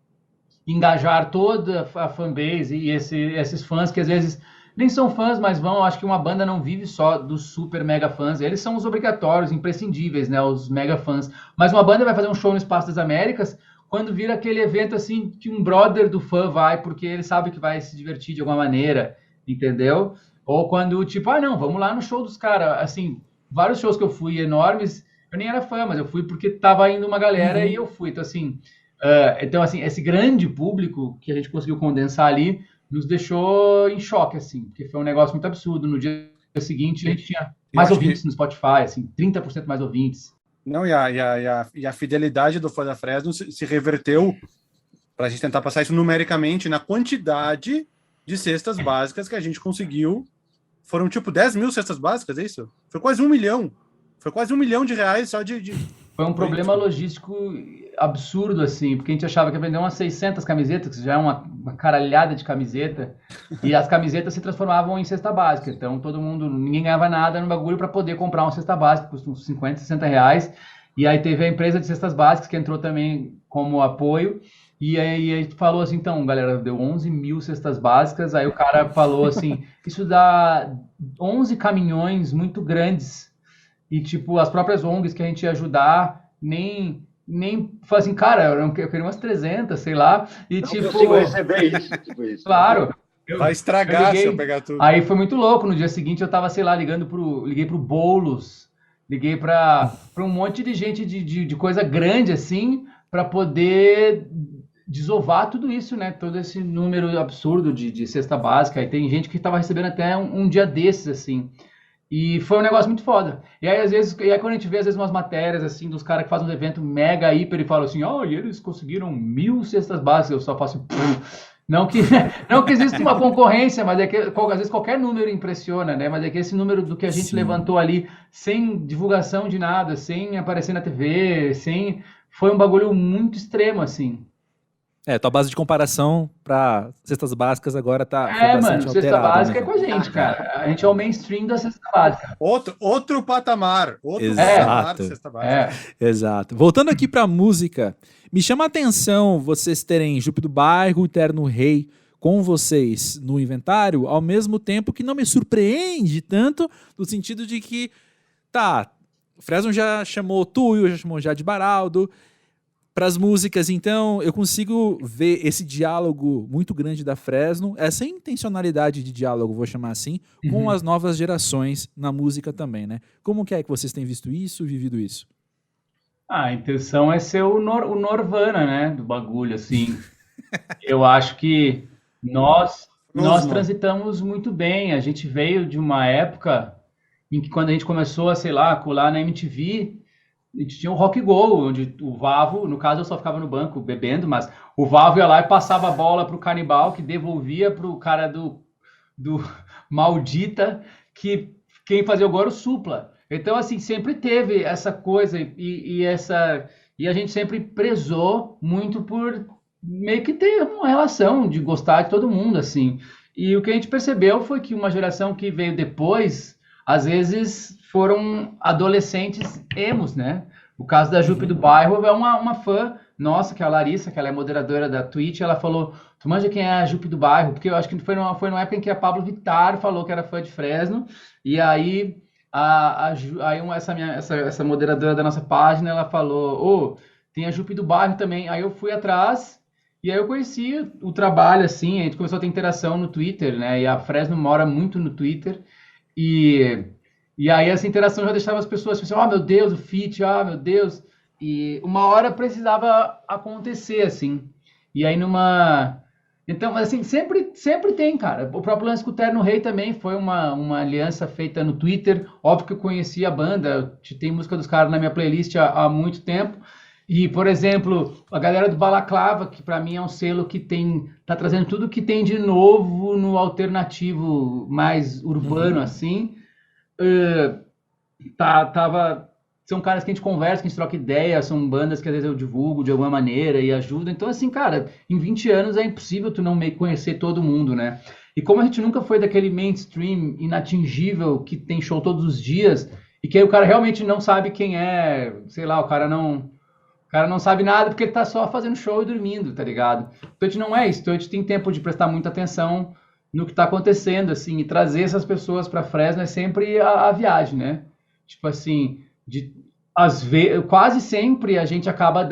engajar toda a fanbase e esses fãs que às vezes nem são fãs, mas acho que uma banda não vive só dos super mega fãs, eles são os obrigatórios, imprescindíveis, né, os mega fãs, mas uma banda vai fazer um show no Espaço das Américas, quando vira aquele evento assim, que um brother do fã vai, porque ele sabe que vai se divertir de alguma maneira, entendeu? Ou quando, tipo, não, vamos lá no show dos caras, assim, vários shows que eu fui enormes, eu nem era fã, mas eu fui porque tava indo uma galera e eu fui, então assim, esse grande público que a gente conseguiu condensar ali, nos deixou em choque, assim, porque foi um negócio muito absurdo. No dia seguinte, a gente tinha mais ouvintes no Spotify, assim, 30% mais ouvintes.
Não, e a fidelidade do fã da Fresno se reverteu, para a gente tentar passar isso numericamente, na quantidade de cestas básicas que a gente conseguiu. Foram tipo 10 mil cestas básicas, é isso? Foi quase 1 milhão. Foi quase R$1 milhão só de...
Foi um problema logístico absurdo, assim, porque a gente achava que ia vender umas 600 camisetas, que já é uma caralhada de camiseta, e as camisetas se transformavam em cesta básica. Então, ninguém ganhava nada no bagulho para poder comprar uma cesta básica, custa uns 50, 60 reais. E aí teve a empresa de cestas básicas que entrou também como apoio. E aí a gente falou assim, então, galera, deu 11 mil cestas básicas. Aí o cara falou assim, isso dá 11 caminhões muito grandes. E, tipo, as próprias ONGs que a gente ia ajudar, nem falou assim, cara, eu queria umas 300, sei lá. E,
não
tipo...
consigo receber isso. Tipo isso.
Claro.
Vai estragar se eu pegar tudo.
Aí foi muito louco. No dia seguinte eu tava, sei lá, liguei pro Boulos, liguei pra um monte de gente de coisa grande, assim, para poder desovar tudo isso, né? Todo esse número absurdo de cesta básica. E tem gente que tava recebendo até um dia desses, assim. E foi um negócio muito foda. E aí, às vezes, quando a gente vê, às vezes, umas matérias, assim, dos caras que fazem um evento mega, hiper, e falam assim, e eles conseguiram 1.000 cestas básicas. Eu só faço assim, não que existe uma concorrência, mas é que, às vezes, qualquer número impressiona, né? Mas é que esse número do que a gente levantou ali, sem divulgação de nada, sem aparecer na TV, foi um bagulho muito extremo, assim.
Tua base de comparação para cestas básicas agora tá bastante alterada.
Cesta básica
né?
É com a gente, cara. A gente é o mainstream da cesta básica.
Outro patamar.
Patamar
de cesta básica.
Exato. Voltando aqui para música, me chama a atenção vocês terem Jupe do Bairro e Terno Rei com vocês no inventário, ao mesmo tempo que não me surpreende tanto, no sentido de que, o Fresno já chamou Tuyo, já chamou Jade Baraldo. Para as músicas, então, eu consigo ver esse diálogo muito grande da Fresno, essa intencionalidade de diálogo, vou chamar assim, com as novas gerações na música também, né? Como que é que vocês têm visto isso, vivido isso?
A intenção é ser o Norvana, né, do bagulho, assim. Eu acho que Nós transitamos muito bem. A gente veio de uma época em que, quando a gente começou a, sei lá, colar na MTV, a gente tinha o Rock Go, onde o Vavo, no caso eu só ficava no banco bebendo, mas o Vavo ia lá e passava a bola pro Canibal, que devolvia pro cara do Maldita, que quem fazia o gol era o Supla. Então, assim, sempre teve essa coisa e a gente sempre prezou muito por meio que ter uma relação de gostar de todo mundo, assim. E o que a gente percebeu foi que uma geração que veio depois, às vezes foram adolescentes emos, né? O caso da Jupe do Bairro é uma fã nossa, que é a Larissa, que ela é moderadora da Twitch, ela falou, tu manja quem é a Jupe do Bairro? Porque eu acho que foi numa época em que a Pablo Vittar falou que era fã de Fresno, e aí essa moderadora da nossa página, ela falou, tem a Jupe do Bairro também. Aí eu fui atrás, e aí eu conheci o trabalho, assim, a gente começou a ter interação no Twitter, né? E a Fresno mora muito no Twitter, e aí essa interação já deixava as pessoas pensando, meu Deus, o feat, meu Deus. E uma hora precisava acontecer, assim. E aí Então, assim, sempre tem, cara. O próprio lance com o Terno Rei também foi uma aliança feita no Twitter. Óbvio que eu conheci a banda, tem música dos caras na minha playlist há muito tempo. E, por exemplo, a galera do Balaclava, que para mim é um selo que tá trazendo tudo que tem de novo no alternativo mais urbano, assim. São caras que a gente conversa, que a gente troca ideia, são bandas que às vezes eu divulgo de alguma maneira e ajudo. Então, assim, cara, em 20 anos é impossível tu não meio conhecer todo mundo, né? E como a gente nunca foi daquele mainstream inatingível que tem show todos os dias e que aí o cara realmente não sabe quem é, sei lá, o cara não sabe nada porque ele tá só fazendo show e dormindo, tá ligado? Então a gente não é isso, então a gente tem tempo de prestar muita atenção no que tá acontecendo, assim, e trazer essas pessoas pra Fresno é sempre a viagem, né? Tipo assim, quase sempre a gente acaba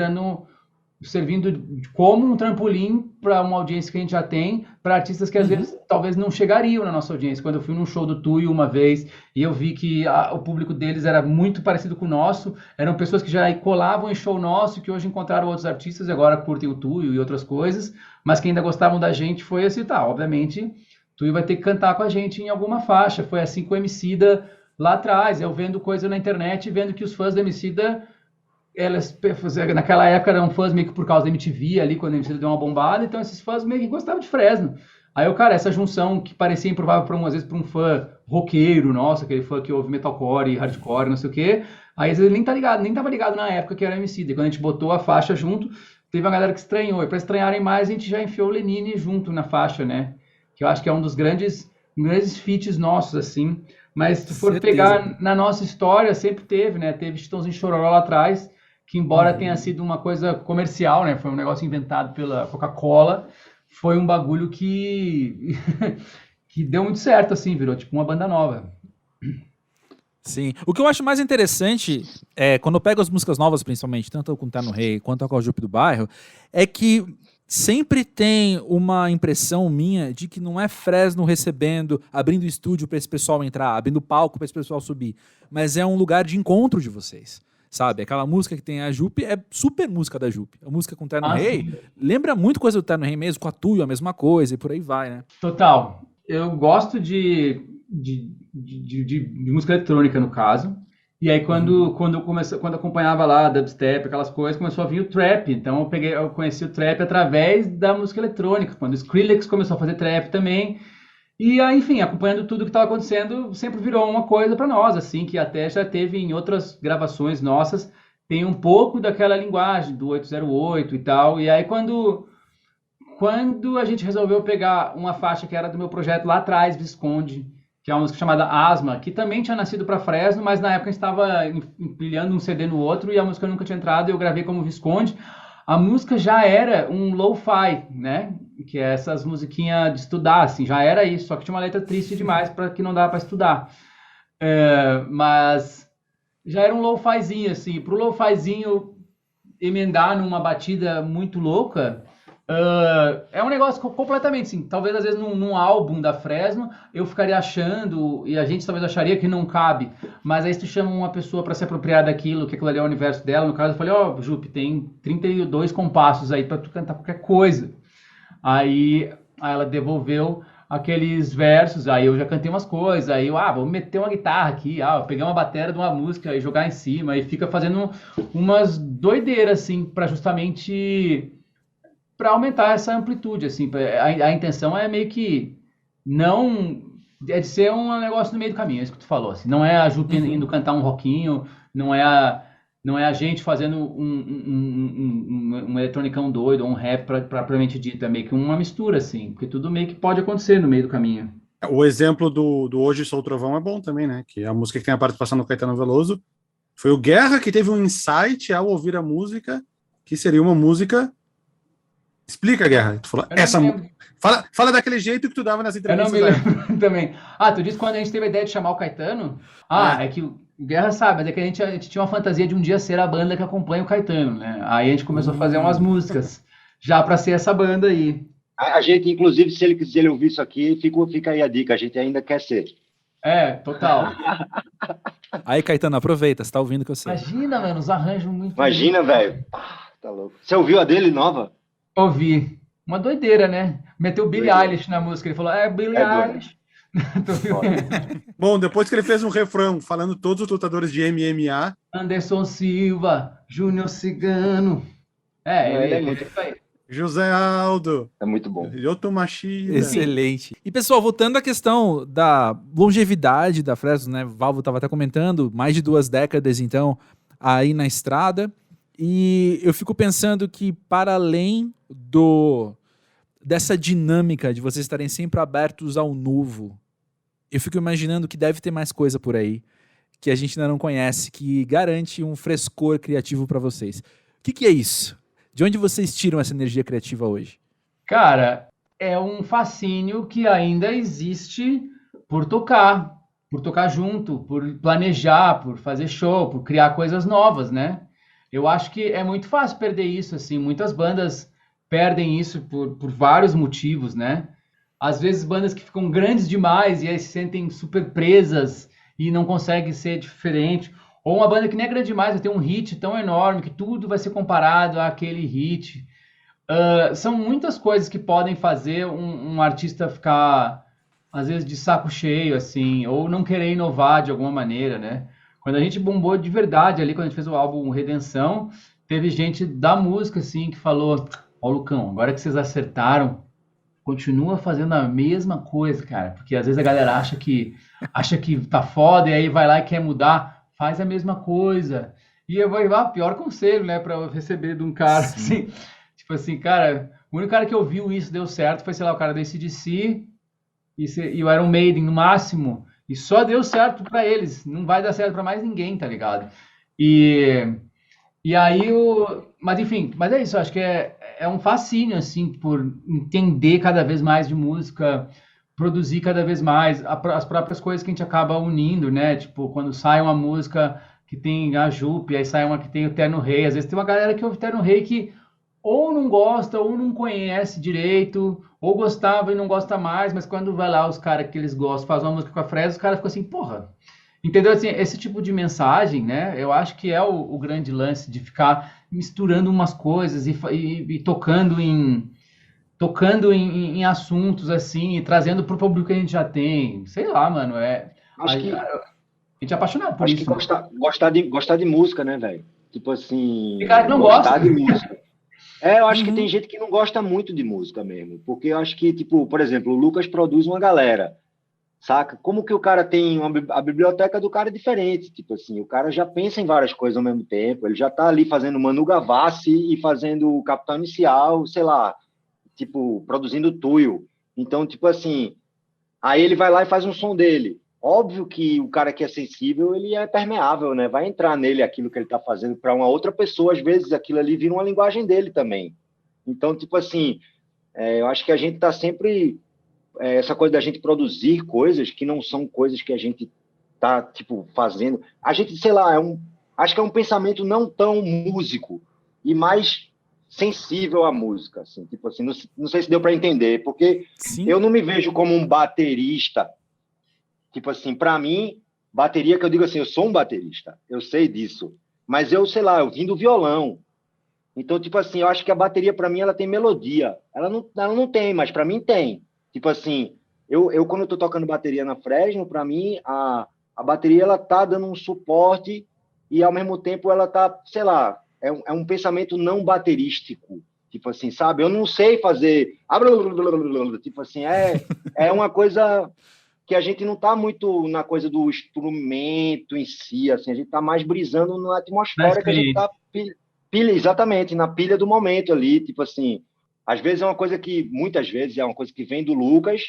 servindo como um trampolim para uma audiência que a gente já tem, para artistas que às vezes talvez não chegariam na nossa audiência. Quando eu fui num show do Tuyo uma vez e eu vi que o público deles era muito parecido com o nosso, eram pessoas que já colavam em show nosso, que hoje encontraram outros artistas e agora curtem o Tuyo e outras coisas, mas que ainda gostavam da gente. Foi assim, obviamente, Tuyo vai ter que cantar com a gente em alguma faixa. Foi assim com o Emicida lá atrás, eu vendo coisa na internet, vendo que os fãs do Emicida, naquela época eram fãs meio que por causa da MTV ali, quando a Emicida deu uma bombada, então esses fãs meio que gostavam de Fresno. Aí essa junção que parecia improvável às vezes para um fã roqueiro, nossa, aquele fã que ouve metalcore, hardcore, não sei o quê, aí às vezes ele nem tava ligado na época que era Emicida, e quando a gente botou a faixa junto, teve uma galera que estranhou, e para estranharem mais, a gente já enfiou o Lenine junto na faixa, né, que eu acho que é um dos grandes feats nossos, assim. Mas se tu for pegar na nossa história, sempre teve, né? Teve Chitãozinho Chororó lá atrás, que embora tenha sido uma coisa comercial, né? Foi um negócio inventado pela Coca-Cola, foi um bagulho que deu muito certo, assim, virou tipo uma banda nova.
Sim. O que eu acho mais interessante, quando eu pego as músicas novas, principalmente, tanto com o Terno Rei quanto com a Jupe do Bairro, é que sempre tem uma impressão minha de que não é Fresno abrindo estúdio para esse pessoal entrar, abrindo palco para esse pessoal subir, mas é um lugar de encontro de vocês, sabe? Aquela música que tem a Jupe é super música da Jupe. A música com o Terno Rei lembra muito coisa do Terno Rei mesmo, com a Tuyo, a mesma coisa, e por aí vai, né?
Total. Eu gosto de música eletrônica, no caso. E aí, quando eu acompanhava lá dubstep, aquelas coisas, começou a vir o trap. Então, eu conheci o trap através da música eletrônica, quando o Skrillex começou a fazer trap também. E aí, enfim, acompanhando tudo que estava acontecendo, sempre virou uma coisa para nós, assim, que até já teve em outras gravações nossas, tem um pouco daquela linguagem do 808 e tal. E aí, quando a gente resolveu pegar uma faixa que era do meu projeto lá atrás, Visconde, que é uma música chamada Asma, que também tinha nascido para Fresno, mas na época a gente estava empilhando um CD no outro e a música nunca tinha entrado e eu gravei como Visconde. A música já era um lo-fi, né? Que é essas musiquinhas de estudar, assim, já era isso, só que tinha uma letra triste demais para que não dava para estudar. Mas já era um lo-fizinho, assim, pro lo-fizinho emendar numa batida muito louca. É um negócio completamente assim, talvez às vezes num álbum da Fresno eu ficaria achando, e a gente talvez acharia que não cabe, mas aí se tu chama uma pessoa para se apropriar daquilo, que aquilo ali é o universo dela, no caso eu falei, Jupe, tem 32 compassos aí para tu cantar qualquer coisa. Aí Aí ela devolveu aqueles versos, aí eu já cantei umas coisas, aí eu, vou meter uma guitarra aqui, eu peguei uma bateria de uma música e jogar em cima, e fica fazendo umas doideiras, assim, para justamente para aumentar essa amplitude, assim, a intenção é meio que não, é de ser um negócio no meio do caminho, é isso que tu falou, assim, não é a Ju indo cantar um rockinho, não é a gente fazendo um eletronicão doido, ou um rap propriamente dito, é meio que uma mistura, assim, porque tudo meio que pode acontecer no meio do caminho.
O exemplo do Hoje Sou Trovão é bom também, né? Que é a música que tem a participação do Caetano Veloso. Foi o Guerra que teve um insight ao ouvir a música, que seria uma música... Explica, Guerra. Tu falou, fala daquele jeito que tu dava nas entrevistas.
Eu não me lembro também. Tu disse quando a gente teve a ideia de chamar o Caetano? É que o Guerra sabe, mas é que a gente tinha uma fantasia de um dia ser a banda que acompanha o Caetano, né? Aí a gente começou a fazer umas músicas já para ser essa banda aí.
A gente, inclusive, se ele ouvir isso aqui, fica aí a dica, a gente ainda quer ser.
Total.
Aí, Caetano, aproveita, você tá ouvindo que eu sei.
Imagina, mano, os arranjos muito...
Imagina, velho. Tá louco. Você ouviu a dele nova?
Ouvi. Uma doideira, né? Meteu Billie Eilish na música, ele falou, Billie Eilish.
Bom, depois que ele fez um refrão falando todos os lutadores de MMA.
Anderson Silva, Júnior Cigano. Ele é muito...
José Aldo.
É muito bom.
Yoto Machida.
Excelente. E, pessoal, voltando à questão da longevidade da Fresno, né? Valvo estava até comentando, mais de 2 décadas, então, aí na estrada. E eu fico pensando que, para além dessa dinâmica de vocês estarem sempre abertos ao novo, eu fico imaginando que deve ter mais coisa por aí que a gente ainda não conhece, que garante um frescor criativo para vocês. O que é isso? De onde vocês tiram essa energia criativa hoje?
Cara, é um fascínio que ainda existe por tocar junto, por planejar, por fazer show, por criar coisas novas, né? Eu acho que é muito fácil perder isso, assim, muitas bandas perdem isso por vários motivos, né? Às vezes bandas que ficam grandes demais e aí se sentem super presas e não conseguem ser diferente. Ou uma banda que nem é grande demais, vai ter um hit tão enorme que tudo vai ser comparado àquele hit. São muitas coisas que podem fazer um artista ficar, às vezes, de saco cheio, assim, ou não querer inovar de alguma maneira, né? Quando a gente bombou de verdade ali, quando a gente fez o álbum Redenção, teve gente da música, assim, que falou, Lucão, agora que vocês acertaram, continua fazendo a mesma coisa, cara, porque às vezes a galera acha que tá foda e aí vai lá e quer mudar. Faz a mesma coisa. E eu vou levar o pior conselho, né, para eu receber de um cara, assim, tipo assim, cara, o único cara que ouviu isso deu certo foi, sei lá, o cara da AC/DC e o Iron Maiden, no máximo, e só deu certo para eles, não vai dar certo para mais ninguém, tá ligado? E aí, mas enfim, mas é isso, eu acho que é um fascínio, assim, por entender cada vez mais de música, produzir cada vez mais as próprias coisas que a gente acaba unindo, né? Tipo, quando sai uma música que tem a Jupe, aí sai uma que tem o Terno Rei. Às vezes tem uma galera que ouve Terno Rei que ou não gosta, ou não conhece direito, ou gostava e não gosta mais, mas quando vai lá os caras que eles gostam, faz uma música com a Fresno, os caras ficam assim, porra. Entendeu? Assim, esse tipo de mensagem, né? Eu acho que é o grande lance de ficar misturando umas coisas e tocando em assuntos, assim, e trazendo pro público que a gente já tem. Sei lá, mano, a gente é apaixonado por isso.
Acho que gostar de música, né, velho? Tipo assim...
E cara que não
gostar
gosta.
de música. Eu acho que tem gente que não gosta muito de música mesmo. Porque eu acho que, tipo, por exemplo, o Lucas produz uma galera, saca? Como que o cara tem... A biblioteca do cara é diferente. Tipo assim, o cara já pensa em várias coisas ao mesmo tempo. Ele já tá ali fazendo Manu Gavassi e fazendo o Capital Inicial, sei lá, tipo, produzindo Tuyo. Então, tipo assim, aí ele vai lá e faz um som dele. Óbvio que o cara que é sensível, ele é permeável, né? Vai entrar nele aquilo que ele tá fazendo para uma outra pessoa, às vezes aquilo ali vira uma linguagem dele também. Então, tipo assim, eu acho que a gente tá sempre... essa coisa da gente produzir coisas que não são coisas que a gente tá, tipo, fazendo. A gente, sei lá, acho que é um pensamento não tão músico e mais sensível à música, assim, tipo assim, não sei se deu para entender, porque eu não me vejo como um baterista, tipo assim, para mim, bateria, que eu digo assim, eu sou um baterista, eu sei disso, mas eu, sei lá, eu vim do violão, Então, tipo assim, eu acho que a bateria, para mim, ela tem melodia. Ela não tem, mas para mim tem. Tipo assim, eu quando eu tô tocando bateria na Fresno, para mim, a bateria, ela tá dando um suporte e, ao mesmo tempo, ela tá, sei lá, é um pensamento não baterístico. Tipo assim, sabe? Eu não sei fazer... Tipo assim, é uma coisa que a gente não tá muito na coisa do instrumento em si, assim, a gente tá mais brisando na atmosfera que a gente tá... Exatamente, na pilha do momento ali, tipo assim, às vezes é uma coisa que, muitas vezes é uma coisa que vem do Lucas,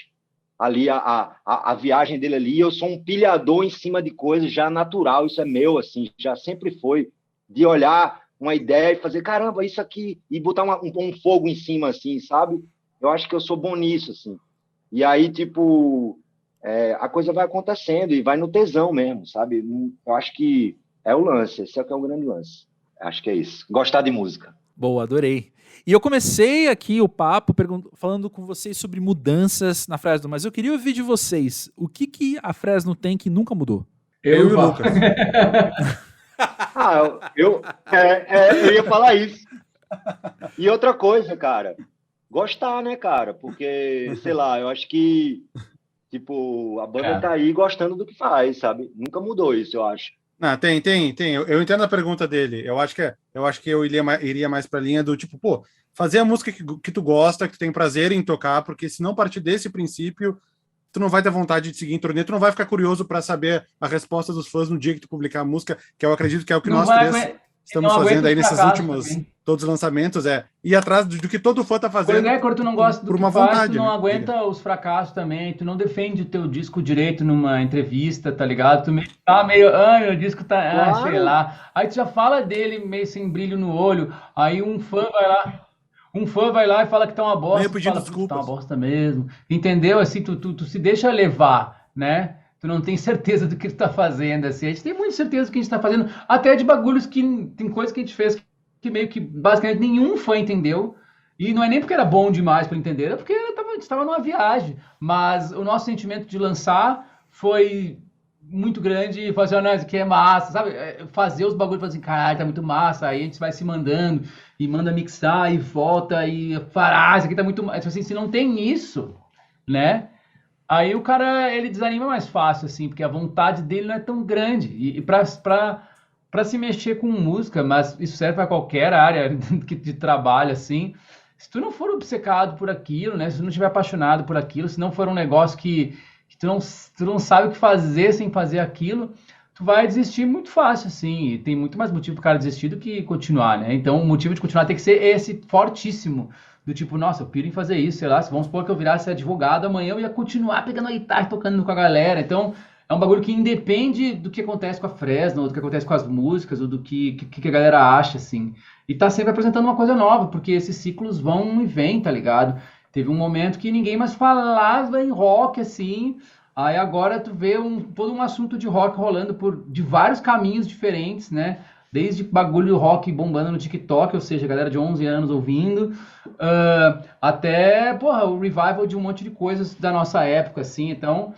ali a viagem dele ali, eu sou um pilhador em cima de coisas já natural, isso é meu, assim, já sempre foi, de olhar uma ideia e fazer, caramba, isso aqui, e botar um fogo em cima, assim, sabe? Eu acho que eu sou bom nisso, assim. E aí, tipo, a coisa vai acontecendo e vai no tesão mesmo, sabe? Eu acho que é o lance, esse é o grande lance. Acho que é isso. Gostar de música.
Boa, adorei. E eu comecei aqui o papo falando com vocês sobre mudanças na Fresno, mas eu queria ouvir de vocês. O que a Fresno tem que nunca mudou?
Eu e o Lucas.
Eu ia falar isso. E outra coisa, cara. Gostar, né, cara? Porque, sei lá, eu acho que, tipo, a banda tá aí gostando do que faz, sabe? Nunca mudou isso, eu acho.
Não, tem. Eu entendo a pergunta dele. Eu acho que eu iria mais pra linha do tipo, pô, fazer a música que tu gosta, que tu tem prazer em tocar, porque se não partir desse princípio, tu não vai ter vontade de seguir em turnê, tu não vai ficar curioso pra saber a resposta dos fãs no dia que tu publicar a música, que eu acredito que é o que nós três estamos fazendo aí nesses últimos todos os lançamentos, ir atrás do que todo fã tá fazendo.
Quando tu não gosta do
por uma
que faz,
vontade,
tu não
né?
aguenta os fracassos também, tu não defende o teu disco direito numa entrevista, tá ligado? Tu meio tá meio, meu disco tá,
Claro.
sei lá. Aí tu já fala dele meio sem brilho no olho, aí um fã vai lá e fala que tá uma bosta,
Meio
tu
pedindo
fala,
desculpas.
tá uma bosta mesmo, entendeu? Assim, tu se deixa levar, né? Tu não tem certeza do que tu tá fazendo, assim. A gente tem muita certeza do que a gente tá fazendo, até de bagulhos que tem coisas que a gente fez que meio que basicamente nenhum fã entendeu. E não é nem porque era bom demais para entender, era porque a gente estava numa viagem. Mas o nosso sentimento de lançar foi muito grande e fazer, isso aqui é massa, sabe? Fazer os bagulhos, fazer assim, caralho, tá muito massa. Aí a gente vai se mandando e manda mixar e volta e fará, isso aqui tá muito massa. Assim, se não tem isso, né? Aí o cara, ele desanima mais fácil, assim, porque a vontade dele não é tão grande. E para se mexer com música, mas isso serve para qualquer área de trabalho, assim, se tu não for obcecado por aquilo, né, se tu não estiver apaixonado por aquilo, se não for um negócio que tu não sabe o que fazer sem fazer aquilo, tu vai desistir muito fácil, assim, e tem muito mais motivo pro cara desistir do que continuar, né? Então o motivo de continuar tem que ser esse fortíssimo, do tipo, nossa, eu piro em fazer isso, sei lá, se vamos supor que eu virasse advogado, amanhã eu ia continuar pegando a guitarra e tocando com a galera, então é um bagulho que independe do que acontece com a Fresno, ou do que acontece com as músicas, ou do que a galera acha, assim. E tá sempre apresentando uma coisa nova, porque esses ciclos vão e vêm, tá ligado? Teve um momento que ninguém mais falava em rock, assim, aí agora tu vê todo um assunto de rock rolando de vários caminhos diferentes, né? Desde bagulho rock bombando no TikTok, ou seja, a galera de 11 anos ouvindo, até, o revival de um monte de coisas da nossa época, assim, então...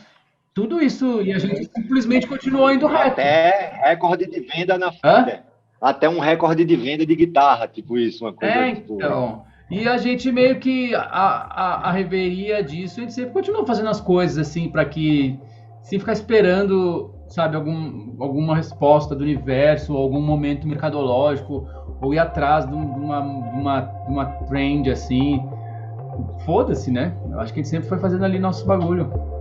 Tudo isso, e a gente simplesmente continuou indo reto.
Até recorde de venda na Fender. Até um recorde de venda de guitarra, tipo isso, uma coisa
então. E a gente meio que, a reveria disso, a gente sempre continuou fazendo as coisas, assim, para que, sem ficar esperando, sabe, alguma resposta do universo, ou algum momento mercadológico, ou ir atrás de uma trend, assim. Foda-se, né? Eu acho que a gente sempre foi fazendo ali nosso bagulho.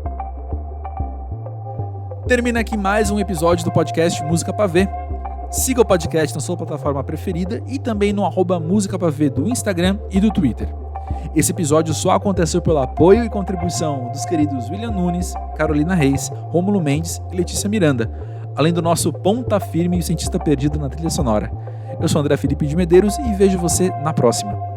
Termina aqui mais um episódio do podcast Música Pra Ver. Siga o podcast na sua plataforma preferida e também no @musicapavê do Instagram e do Twitter. Esse episódio só aconteceu pelo apoio e contribuição dos queridos William Nunes, Carolina Reis, Rômulo Mendes e Letícia Miranda, além do nosso ponta firme e o cientista perdido na trilha sonora. Eu sou André Felipe de Medeiros e vejo você na próxima.